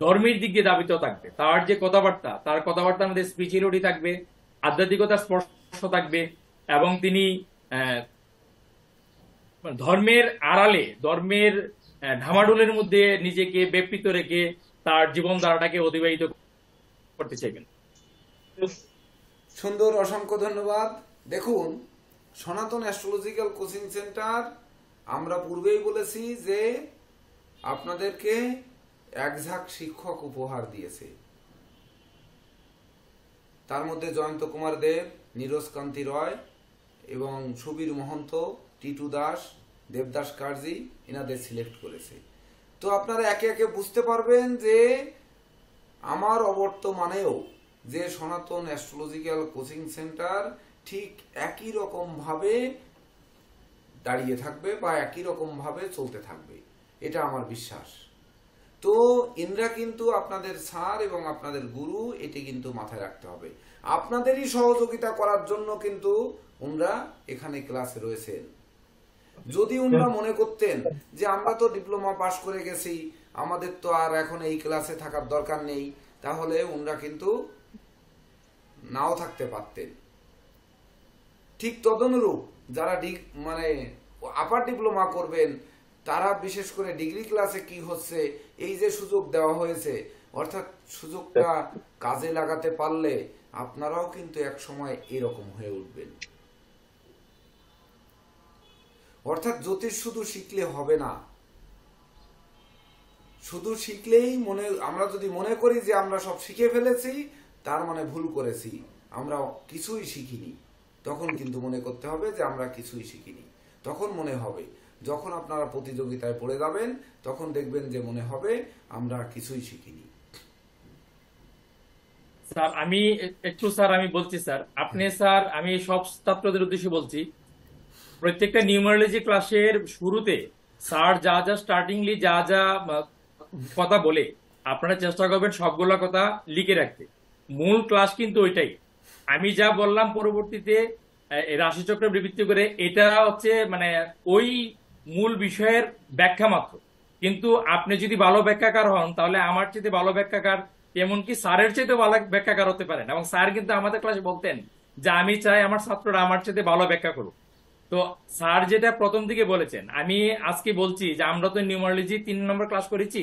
[SPEAKER 4] ধর্মের দিক দিয়ে দাবিত থাকবে। তার যে কথাবার্তা, তার কথাবার্তার মধ্যে স্পিরিচুয়ালিটি থাকবে, আধ্যাত্মিকতার স্পর্শ থাকবে, এবং তিনি আহ, ধর্মের আড়ালে, ধর্মের ঢামাডোলের মধ্যে নিজেকে ব্যাপৃত রেখে তার জীবনধারাটাকে অতিবাহিত করতে চাইবেন।
[SPEAKER 1] সুন্দর, অসংখ্য ধন্যবাদ। দেখুন, সনাতন অ্যাস্ট্রোলজিক্যাল কোচিং সেন্টার আমরা পূর্বেই বলেছি যে আপনাদেরকে এক ঝাঁক শিক্ষক উপহার দিয়েছে। তার মধ্যে জয়ন্ত কুমার দেব, নীরজ কান্তি রয় এবং সুবীর মহন্ত, টিটু দাস, দেবদাস কার্জি, এনাদের সিলেক্ট করেছে। তো আপনারা একে একে বুঝতে পারবেন যে আমার অবর্তমানেও যে সনাতন অ্যাস্ট্রোলজিক্যাল কোচিং সেন্টার ঠিক একই রকম ভাবে দাঁড়িয়ে থাকবে বা একই রকম ভাবে চলতে থাকবে, এটা আমার বিশ্বাস। তো ইনরা কিন্তু আপনাদের স্যার এবং আপনাদের গুরু, এটি কিন্তু মাথায় রাখতে হবে। আপনাদেরই সহযোগিতা করার জন্য কিন্তু ওনারা এখানে ক্লাসে রয়েছেন। যদি ওনারা মনে করতেন যে আমরা তো ডিপ্লোমা পাশ করে গেছি, আমাদের তো আর এখন এই ক্লাসে থাকার দরকার নেই, তাহলে ওনারা কিন্তু নাও থাকতে পারতেন। ঠিক তদনুরূপ যারা মানে আপার ডিপ্লোমা করবেন, তারা বিশেষ করে ডিগ্রি ক্লাসে কি হচ্ছে, এই যে সুযোগ দেওয়া হয়েছে, অর্থাৎ সুযোগটা কাজে লাগাতে পারলে আপনারাও কিন্তু এক সময় এরকম হয়ে উঠবেন। অর্থাৎ জ্যোতিষ শুধু শিখলে হবে না, শুধু শিখলেই আমরা যদি মনে করি যে আমরা সব শিখে ফেলেছি, তার মানে ভুল করেছি, আমরা কিছুই শিখিনি। তখন কিন্তু মনে করতে হবে যে আমরা কিছুই শিখিনি। তখন মনে হবে, যখন আপনারা প্রতিযোগিতায় পড়ে যাবেন, তখন দেখবেন যে মনে হবে আমরা কিছুই শিখিনি।
[SPEAKER 4] স্যার আমি একটু, স্যার আমি বলছি স্যার, আপনি স্যার, আমি সব ছাত্রদের উদ্দেশ্যে বলছি প্রত্যেকটা নিউমারোলজি ক্লাসের শুরুতে স্যার যা যা স্টার্টিংলি যা যা কথা বলে আপনারা চেষ্টা করবেন সবগুলা কথা লিখে রাখতে। মূল ক্লাস কিন্তু ওইটাই। আমি যা বললাম পরবর্তীতে রাশিচক্রের ভিত্তি করে, এটা হচ্ছে মানে ওই মূল বিষয়ের ব্যাখ্যা মাত্র। কিন্তু আপনি যদি ভালো ব্যাখ্যাকার হন তাহলে আমার চাইতে ভালো ব্যাখ্যাকার, এমনকি স্যারের চাইতে ভালো ব্যাখ্যাকার হতে পারেন। এবং স্যার কিন্তু আমাদের ক্লাসে বলতেন যে আমি চাই আমার ছাত্ররা আমার চাইতে ভালো ব্যাখ্যা করুক। তো স্যার যেটা প্রথম দিকে বলেছেন, আমি আজকে বলছি যে আমরা তো নিউমারোলজি 3 নম্বর ক্লাস করেছি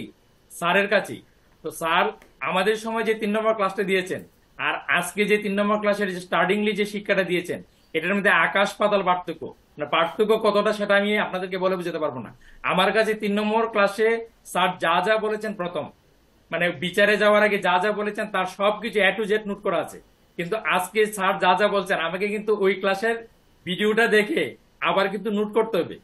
[SPEAKER 4] স্যারের কাছেই। তো স্যার আমাদের সময় যে 3 নম্বর ক্লাসটা দিয়েছেন আর আজকে যে 3 নম্বর ক্লাসের যে স্টার্টিংলি যে শিক্ষাটা দিয়েছেন, এটার মধ্যে আকাশ পাতাল পার্থক্য। মানে পার্থক্য কতটা সেটা আমি আপনাদেরকে বলে বোঝাতে পারবো না। আমার কাছে 3 নম্বর ক্লাসে স্যার যা যা বলেছেন প্রথম, মানে বিচারে যাওয়ার আগে যা যা বলেছেন তার সবকিছু A to Z নোট করা আছে। কিন্তু আজকে স্যার যা যা বলছেন আমাকে কিন্তু ওই ক্লাসের ভিডিওটা দেখে আবার কিন্তু নোট করতে হবে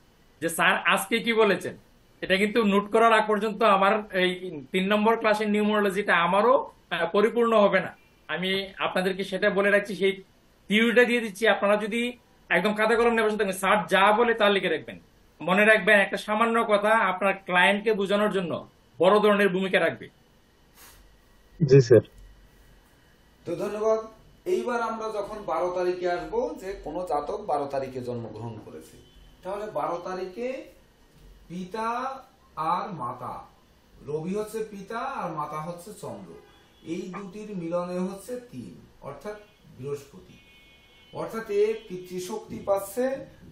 [SPEAKER 4] যে স্যার আজকে কি বলেছেন। এটা কিন্তু নোট করার আগ পর্যন্ত আমার এই 3 নম্বর ক্লাসের নিউমারোলজিটা আমারও পরিপূর্ণ হবে না। আমি আপনাদেরকে সেটা বলে রাখছি, সেই থিওরিটা দিয়ে দিচ্ছি। আপনারা যদি একদম খাতা কলম নিয়ে বসে থাকবেন, স্যার যা বলে তা লিখে রাখবেন। মনে রাখবেন একটা সামান্য কথা আপনার ক্লায়েন্টকে বোঝানোর জন্য বড় ধরনের ভূমিকা রাখবে।
[SPEAKER 2] জি স্যার।
[SPEAKER 1] তো ধন্যবাদ। এইবার আমরা যখন 12 তারিখে আসবো, যে কোনো জাতক 12 তারিখে জন্মগ্রহণ করেছে, তাহলে 12 তারিখে পিতা আর মাতা, রবি হচ্ছে পিতা আর মাতা হচ্ছে চন্দ্র, এই দুটির মিলনে হচ্ছে 3, অর্থাৎ বৃহস্পতি। অর্থাৎ এ পিতৃশক্তি পাচ্ছে,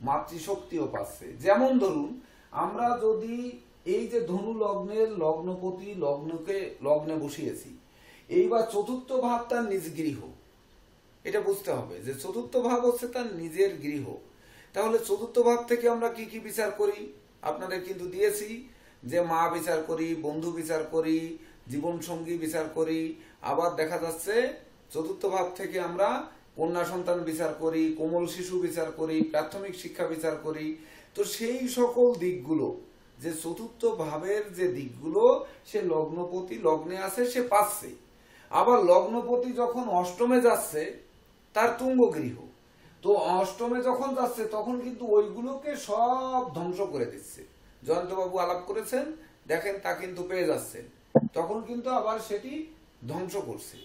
[SPEAKER 1] মাতৃশক্তিও পাচ্ছে। যেমন ধরুন আমরা যদি এই যে ধনু লগ্নের লগ্নপতি লগ্নে বসিয়েছি, এইবার চতুর্থ ভাব তার নিজ গৃহ, এটা বুঝতে হবে যে চতুর্থ ভাব হচ্ছে তার নিজের গৃহ। তাহলে চতুর্থ ভাব থেকে আমরা কি কি বিচার করি আপনাদের কিন্তু দিয়েছি, যে মা বিচার করি, বন্ধু বিচার করি, জীবন সঙ্গী বিচার করি। আবার দেখা যাচ্ছে চতুর্থ ভাব থেকে আমরা কন্যা সন্তান বিচার করি, কোমল শিশু বিচার করি, প্রাথমিক শিক্ষা বিচার করি। তো সেই সকল দিকগুলো, যে চতুর্থ ভাবের যে দিকগুলো সে লগ্নপতি লগ্নে আছে সে পাচ্ছে। আবার লগ্নপতি যখন অষ্টমে যাচ্ছে তার তুঙ্গ গৃহ, তো অষ্টমে যখন যাচ্ছে তখন কিন্তু ওইগুলোকে সব ধ্বংস করে দিচ্ছে। জয়ন্তবাবু আলাপ করেছেন, দেখেন তা কিন্তু পেয়ে যাচ্ছেন, তখন কিন্তু আবার সেটি ধ্বংস করছে।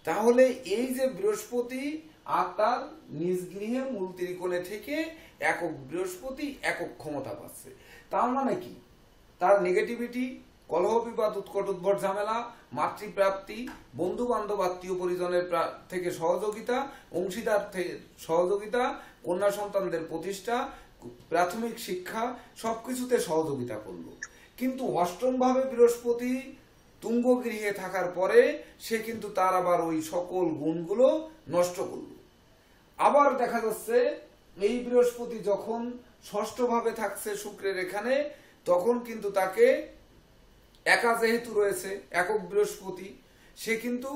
[SPEAKER 1] তাহলে এই যে বৃহস্পতি আর তার নিজ গৃহে মূল ত্রিকোণে থেকে একক বৃহস্পতি একক ক্ষমতা পাচ্ছে। তার মানে কি, তার নেগেটিভিটি, কলহ বিবাদ উৎকট উদ্ভট ঝামেলা, মাতৃপ্রাপ্তি, বন্ধু বান্ধব আত্মীয় পরিজনের থেকে সহযোগিতা, অংশীদার থেকে সহযোগিতা, কন্যা সন্তানদের প্রতিষ্ঠা, প্রাথমিক শিক্ষা, সবকিছুতে সহযোগিতা করলো। কিন্তু অষ্টম ভাবে বৃহস্পতি তুঙ্গ গৃহে থাকার পরে সে কিন্তু তার আবার ওই সকল গুণগুলো নষ্ট করলো। আবার দেখা যাচ্ছে এই বৃহস্পতি যখন ষষ্ঠ ভাবে থাকছে শুক্রের এখানে, তখন কিন্তু তাকে একা যেহেতু রয়েছে একক বৃহস্পতি, সে কিন্তু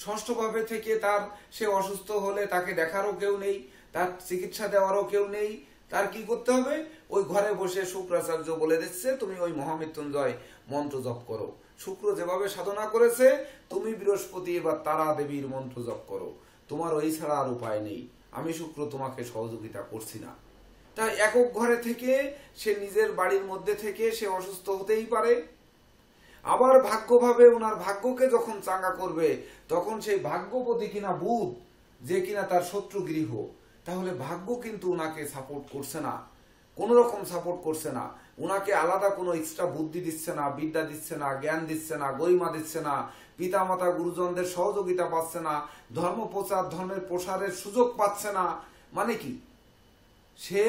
[SPEAKER 1] ষষ্ঠ ভাবে থেকে তার সে অসুস্থ হলে তাকে দেখারও কেউ নেই, তার চিকিৎসা দেওয়ারও কেউ নেই। তার কি করতে হবে, ওই ঘরে বসে শুক্রাচার্য বলে দিচ্ছে তুমি ওই মহামৃত্যুঞ্জয় মন্ত্র জপ করো। শুক্র যেভাবে সাধনা করেছে, তুমি বৃহস্পতি এবার তারা দেবীর মন্ত্র জপ করো, তোমার ওই ছাড়া আর উপায় নেই, আমি শুক্র তোমাকে সহযোগিতা করছি না। তাই একক ঘরে থেকে সে নিজের বাড়ির মধ্যে থেকে সে অসুস্থ হতেই পারে। আবার ভাগ্যভাবে ওনার ভাগ্যকে যখন চাঙ্গা করবে, তখন সেই ভাগ্যপতি কিনা বুধ, যে কিনা তার শত্রু গৃহ, তাহলে ভাগ্য কিন্তু ওনাকে সাপোর্ট করছে না, কোন রকম সাপোর্ট করছে না, ওনাকে আলাদা কোনো এক্সট্রা বুদ্ধি দিচ্ছে না, বিদ্যা দিচ্ছে না, জ্ঞান দিচ্ছে না, গরিমা দিচ্ছে না, পিতা মাতা গুরুজনদের সহযোগিতা পাচ্ছে না, ধর্ম প্রচার ধর্মের প্রসারের সুযোগ পাচ্ছে না। মানে কি, সে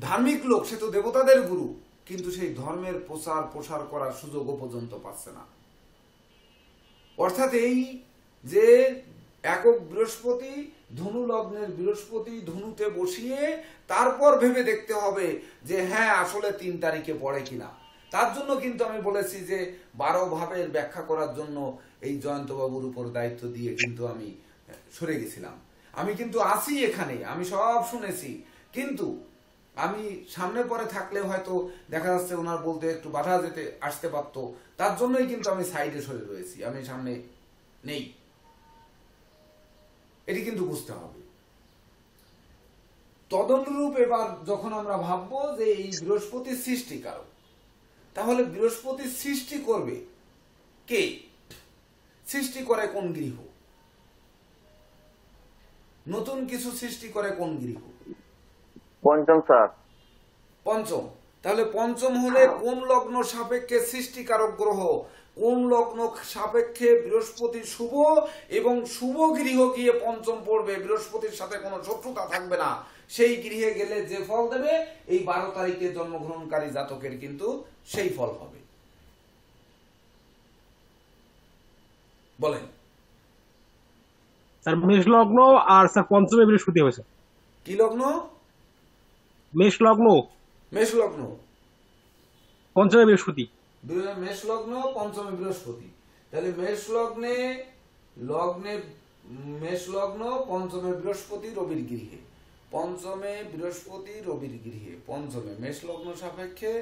[SPEAKER 1] ধার্মিক লোক, সে তো দেবতাদের গুরু, কিন্তু সেই ধর্মের প্রসার করার সুযোগও পর্যন্ত পাচ্ছে না। অর্থাৎ এই যে একক বৃহস্পতি, ধনু লগ্নের বৃহস্পতি ধনুতে বসিয়ে তারপর ভেবে দেখতে হবে যে হ্যাঁ আসলে 3 তারিখে পড়ে কিনা। তার জন্য কিন্তু আমি বলেছি যে 12 ভাবের ব্যাখ্যা করার জন্য এই জয়ন্তবাবুর উপর দায়িত্ব দিয়ে কিন্তু আমি সরে গেছিলাম। আমি কিন্তু আছি এখানে, আমি সব শুনেছি, কিন্তু আমি সামনে পরে থাকলে হয়তো দেখা যাচ্ছে ওনার বলতে একটু বাধা আসতে পারতো, তার জন্যই কিন্তু আমি সাইডে সরে রয়েছি, আমি সামনে নেই, এটি কিন্তু বুঝতে হবে। তদনুরূপ এবার যখন আমরা ভাববো যে এই বৃহস্পতি সৃষ্টিকারক, তাহলে বৃহস্পতি সৃষ্টি করবে কে? সৃষ্টি করে কোন গৃহ? নতুন কিছু সৃষ্টি করে কোন গৃহ?
[SPEAKER 6] পঞ্চম স্যার।
[SPEAKER 1] পঞ্চম। তাহলে পঞ্চম হলে কোন লগ্ন সাপেক্ষে সৃষ্টিকারক গ্রহ? কোন লগ্ন সাপেক্ষে বৃহস্পতি শুভ, এবং শুভ গৃহ গিয়ে পঞ্চম পড়বে, বৃহস্পতির সাথে কোনো শত্রুতা থাকবে না, সেই গৃহে গেলে যে ফল দেবে এই 12 তারিখে জন্মগ্রহণকারী জাতকের কিন্তু সেই ফল হবে। বলেন।
[SPEAKER 2] স্যার মেষ লগ্ন আর স্যার পঞ্চমে বৃহস্পতি হয়েছে।
[SPEAKER 1] কি লগ্ন?
[SPEAKER 2] মেষ লগ্ন,
[SPEAKER 1] মেষ লগ্ন,
[SPEAKER 2] পঞ্চমে বৃহস্পতি।
[SPEAKER 1] মেষ লগ্ন, পঞ্চমে বৃহস্পতি। তাহলে মেষ লগ্নে, মেষ লগ্ন, পঞ্চমে বৃহস্পতি রবির গৃহে, পঞ্চমে বৃহস্পতি রবির গৃহে, পঞ্চমে মেষ লগ্ন সাপেক্ষে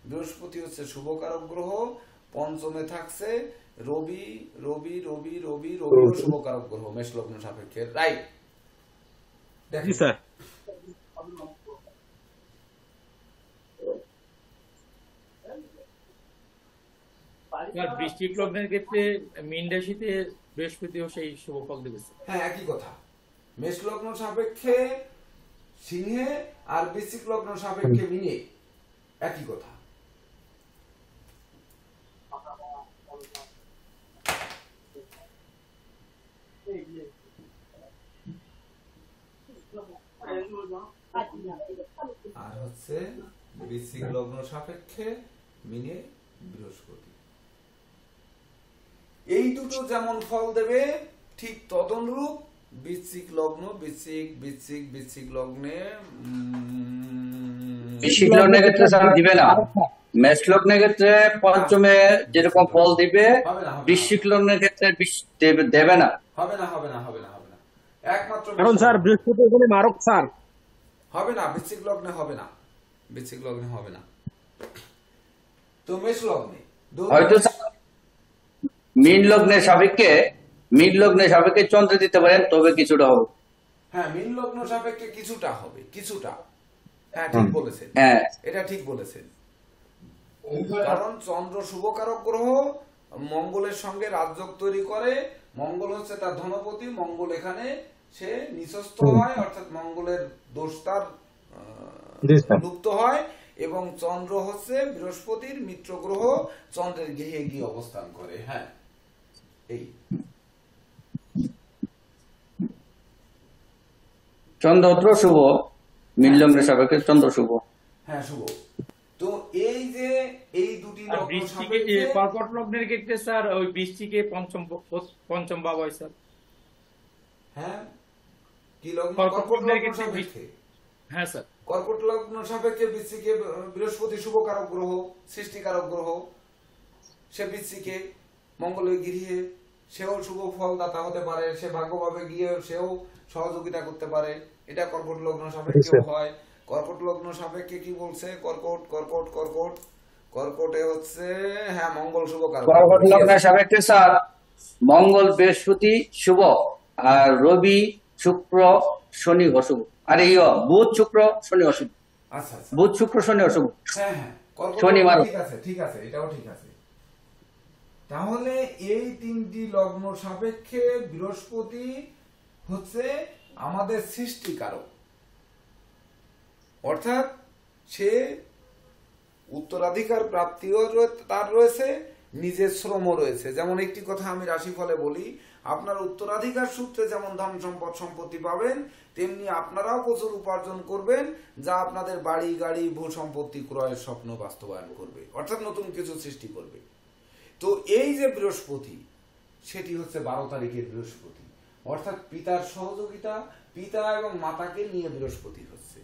[SPEAKER 1] বৃহস্পতি হচ্ছে শুভকারক গ্রহ, পঞ্চমে থাকছে রবি, রবি রবি রবি রবি শুভকারক গ্রহ মেষ লগ্ন সাপেক্ষে, রাইট?
[SPEAKER 2] জি স্যার।
[SPEAKER 4] বৃশ্চিক লগ্নের ক্ষেত্রে মীন রাশিতে বৃহস্পতিও সেই শুভ ফল দেবে।
[SPEAKER 1] হ্যাঁ, একই কথা। মেষ লগ্ন সাপেক্ষে সিংহে আর বৃশ্চিক লগ্ন সাপেক্ষে মিনে, একই কথা। আর হচ্ছে বৃশ্চিক লগ্ন সাপেক্ষে মিনে বৃহস্পতি। এই দুটো যেমন ফল দেবে ঠিক তদনুরূপ বৃশ্চিক লগ্ন, বৃশ্চিক লগ্নে
[SPEAKER 5] বৃশ্চিক লগ্নের ক্ষেত্রে স্যার দিবে না। মেষ লগ্নের ক্ষেত্রে পঞ্চমে যেরকম ফল দিবে, বৃশ্চিক লগ্নের ক্ষেত্রে দেবে না।
[SPEAKER 1] হবে না, হবে না, হবে না, হবে না। একমাত্র
[SPEAKER 2] কারণ স্যার বৃহস্পতি এখানে মারক স্যার।
[SPEAKER 1] হবে না, বৃশ্চিক লগ্নে হবে না, বৃশ্চিক লগ্নে হবে না। তো মেষ লগ্নে
[SPEAKER 5] হয়তো মীন লগ্নের সাপেক্ষে চন্দ্র দিতে পারেন, তবে কিছুটা হবে।
[SPEAKER 1] হ্যাঁ, মীন লগ্ন সাপেক্ষে কিছুটা হবে, কিছুটা। হ্যাঁ, ঠিক বলেছেন।
[SPEAKER 5] হ্যাঁ,
[SPEAKER 1] এটা ঠিক বলেছেন। কারণ চন্দ্র শুভকারক গ্রহ, মঙ্গলের সঙ্গে রাজযোগ তৈরি করে। মঙ্গল হচ্ছে তার ধনপতি, মঙ্গল এখানে সে নিচস্থ হয়, অর্থাৎ মঙ্গলের দোষ তার লুপ্ত হয়, এবং চন্দ্র হচ্ছে বৃহস্পতির মিত্র গ্রহ, চন্দ্রের গৃহে গিয়ে অবস্থান করে। হ্যাঁ, এই
[SPEAKER 5] চন্দ্র শুভ, মীন লগ্নের সাপেক্ষে চন্দ্র শুভ।
[SPEAKER 1] হ্যাঁ, শুভ। তো এই যে এই দুটি
[SPEAKER 4] আর
[SPEAKER 1] লগ্ন
[SPEAKER 4] বৃশ্চিকে,
[SPEAKER 1] সাপেক্ষে,
[SPEAKER 4] কর্কট লগ্নের ক্ষেত্রে স্যার ওই বৃশ্চিকে পঞ্চম ভাব হয় স্যার।
[SPEAKER 1] হ্যাঁ, কি লগ্ন?
[SPEAKER 4] কর্কট
[SPEAKER 1] কর্কট
[SPEAKER 4] লগ্নের
[SPEAKER 1] লগ্ন
[SPEAKER 4] ক্ষেত্রে
[SPEAKER 1] সাপেক্ষে,
[SPEAKER 4] হ্যাঁ স্যার।
[SPEAKER 1] কর্কট লগ্ন সাপেক্ষে বৃশ্চিকে বৃহস্পতি শুভকারক গ্রহ, সৃষ্টিকারক গ্রহ, সে বৃশ্চিকে মঙ্গলের গৃহে, সেও শুভ ফলদাতা হতে পারে, সে ভাগ্যভাবে গিয়ে সেও সহযোগিতা করতে পারে। এটা কর্কট লগ্ন সাপেক্ষে হয়। কর্কট লগ্ন সাপেক্ষে কি বলছে? কর্কটে হচ্ছে, হ্যাঁ, মঙ্গল শুভকারক।
[SPEAKER 5] কর্কট লগ্নের সাপেক্ষে স্যার মঙ্গল বৃহস্পতি শুভ, আর রবি শুক্র শনি অশুভ, আর এই বুধ শুক্র শনি অশুভ।
[SPEAKER 1] আচ্ছা, আচ্ছা।
[SPEAKER 5] বুধ শুক্র শনি অশুভ।
[SPEAKER 1] হ্যাঁ, হ্যাঁ, কর্কট
[SPEAKER 5] শনি
[SPEAKER 1] লগ্ন,
[SPEAKER 5] মারক।
[SPEAKER 1] ঠিক আছে, ঠিক আছে, এটাও ঠিক আছে। তাহলে এই তিনটি লগ্ন সাপেক্ষে বৃহস্পতি হচ্ছে আমাদের সৃষ্টিকারক, অর্থাৎ সে উত্তরাধিকার প্রাপ্তিও তার রয়েছে, নিজের শ্রমও রয়েছে। যেমন একটি কথা আমি রাশিফলে বলি, আপনার উত্তরাধিকার সূত্রে যেমন ধন সম্পদ সম্পত্তি পাবেন, তেমনি আপনারাও প্রচুর উপার্জন করবেন, যা আপনাদের বাড়ি গাড়ি ভূ সম্পত্তি ক্রয়ের স্বপ্ন বাস্তবায়ন করবে, অর্থাৎ নতুন কিছু সৃষ্টি করবে। তো এই যে বৃহস্পতি, সেটি হচ্ছে 12 তারিখের বৃহস্পতি, অর্থাৎ পিতার সহযোগিতা, পিতা এবং মাতাকে নিয়ে বৃহস্পতি হচ্ছে।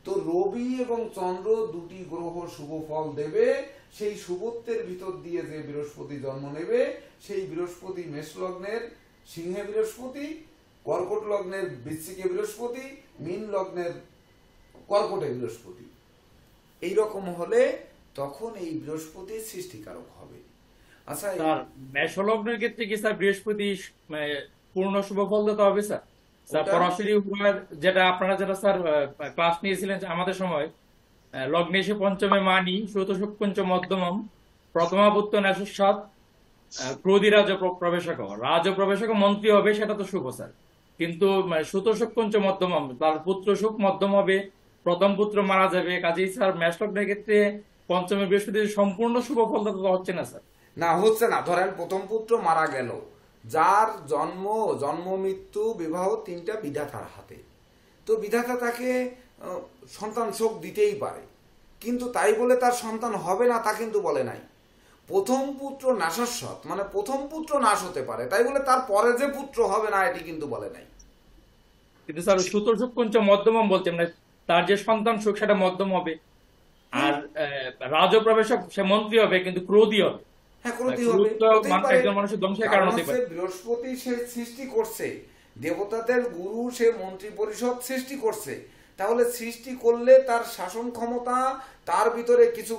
[SPEAKER 1] তো রবি এবং চন্দ্র দুটি গ্রহ শুভ ফল দেবে। সেই শুভত্বের ভিতর দিয়ে যে বৃহস্পতি জন্ম নেবে, সেই বৃহস্পতি মেষ লগ্নের সিংহে বৃহস্পতি, কর্কট লগ্নের বৃশ্চিকে বৃহস্পতি, মীন লগ্নের কর্কটে বৃহস্পতি। এইরকম হলে তখন এই বৃহস্পতি সৃষ্টিকারক হবে। আচ্ছা,
[SPEAKER 4] স্যার মেষ লগ্নের ক্ষেত্রে কি স্যার বৃহস্পতি পূর্ণ শুভ ফল দিতে হবে স্যার? স্যার
[SPEAKER 1] কোনটা?
[SPEAKER 4] পরাশরী উপহার যেটা আপনারা যেটা স্যার ক্লাস নিয়েছিলেন আমাদের সময়, লগ্নেশে পঞ্চমে মানি সুতোষক পঞ্চম মধ্যমম প্রথমাবুত্ত ন্যাসৎ ক্রোধী রাজ প্রবেশক, রাজ প্রবেশক মন্ত্রী হবে, সেটা তো শুভ স্যার। কিন্তু সুতোষক পঞ্চম মধ্যমম, তার পুত্র সুখ মধ্যম হবে, প্রথম পুত্র মারা যাবে। কাজেই স্যার মেষ লগ্নের ক্ষেত্রে পঞ্চমে বৃহস্পতি সম্পূর্ণ শুভ ফলটা তো হচ্ছে না স্যার।
[SPEAKER 1] না, হচ্ছে না। ধরেন প্রথম পুত্র মারা গেল, যার জন্ম মৃত্যু বিবাহ তিনটা বিধাতার হাতে, তো বিধাতা তাকে সন্তান শোক দিতেই পারে, কিন্তু তাই বলে তার সন্তান হবে না তা কিন্তু বলে নাই। প্রথম পুত্র নাশাশ্বত, মানে প্রথম পুত্র নাশ হতে পারে, তাই বলে তার পরে যে পুত্র হবে না এটি কিন্তু বলে নাই।
[SPEAKER 4] কিন্তু স্যার সুতোষক পঞ্চম মধ্যমম বলছে মানে তার যে সন্তান সুখ সেটা মধ্যম হবে, আর রাজ প্রবেশক সে মন্ত্রী হবে কিন্তু ক্রোধী হবে।
[SPEAKER 1] হ্যাঁ, ক্রোধী
[SPEAKER 4] ক্রোধ
[SPEAKER 1] হবে,
[SPEAKER 4] তো
[SPEAKER 1] হতেই পারে।
[SPEAKER 4] একজন মানুষের ধ্বংসের কারণ
[SPEAKER 1] কারণ
[SPEAKER 4] হতে
[SPEAKER 1] হচ্ছে
[SPEAKER 4] পারে।
[SPEAKER 1] বৃহস্পতি সে সৃষ্টি করছে, দেবতাদের গুরু সে মন্ত্রী পরিষদ সৃষ্টি করছে, তাহলে সৃষ্টি করলে তার শাসন ক্ষমতা, তার ভিতরে কিছু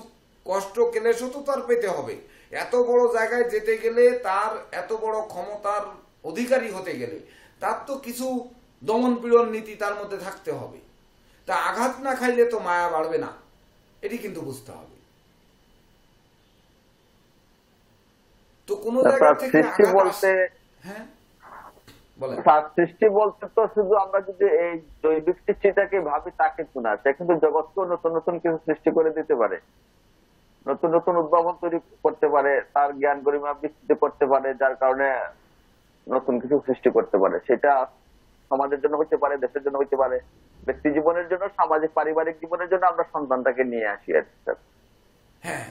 [SPEAKER 1] কষ্ট ক্লেশও তো তার পেতে হবে। এত বড় জায়গায় যেতে গেলে, তার এত বড় ক্ষমতার অধিকারী হতে গেলে তার তো কিছু দমন পীড়ন নীতি তার মধ্যে থাকতে হবে। তা আঘাত না খাইলে তো মায়া বাড়বে না, এটি কিন্তু বুঝতে হবে। তো কোনো জায়গা
[SPEAKER 6] তার
[SPEAKER 1] থেকে
[SPEAKER 6] সৃষ্টি
[SPEAKER 1] আঘাত
[SPEAKER 6] বলতে
[SPEAKER 1] হ্যাঁ বলেন।
[SPEAKER 6] তার সৃষ্টি বলতে তো শুধু আমরা যদি এই জৈবিক সৃষ্টিটাকে ভাবি তা কিন্তু না, সে কিন্তু জগৎকেও নতুন নতুন কিছু সৃষ্টি করে দিতে পারে, নতুন নতুন উদ্ভাবন তৈরি করতে পারে, তার জ্ঞান গরিমা বিস্তৃত করতে পারে, যার কারণে নতুন কিছু সৃষ্টি করতে পারে। সেটা সমাজের জন্য হতে পারে, দেশের জন্য হতে পারে, ব্যক্তি জীবনের জন্য, সামাজিক পারিবারিক জীবনের জন্য আমরা সন্তানটাকে নিয়ে আসি আর কি।
[SPEAKER 1] হ্যাঁ,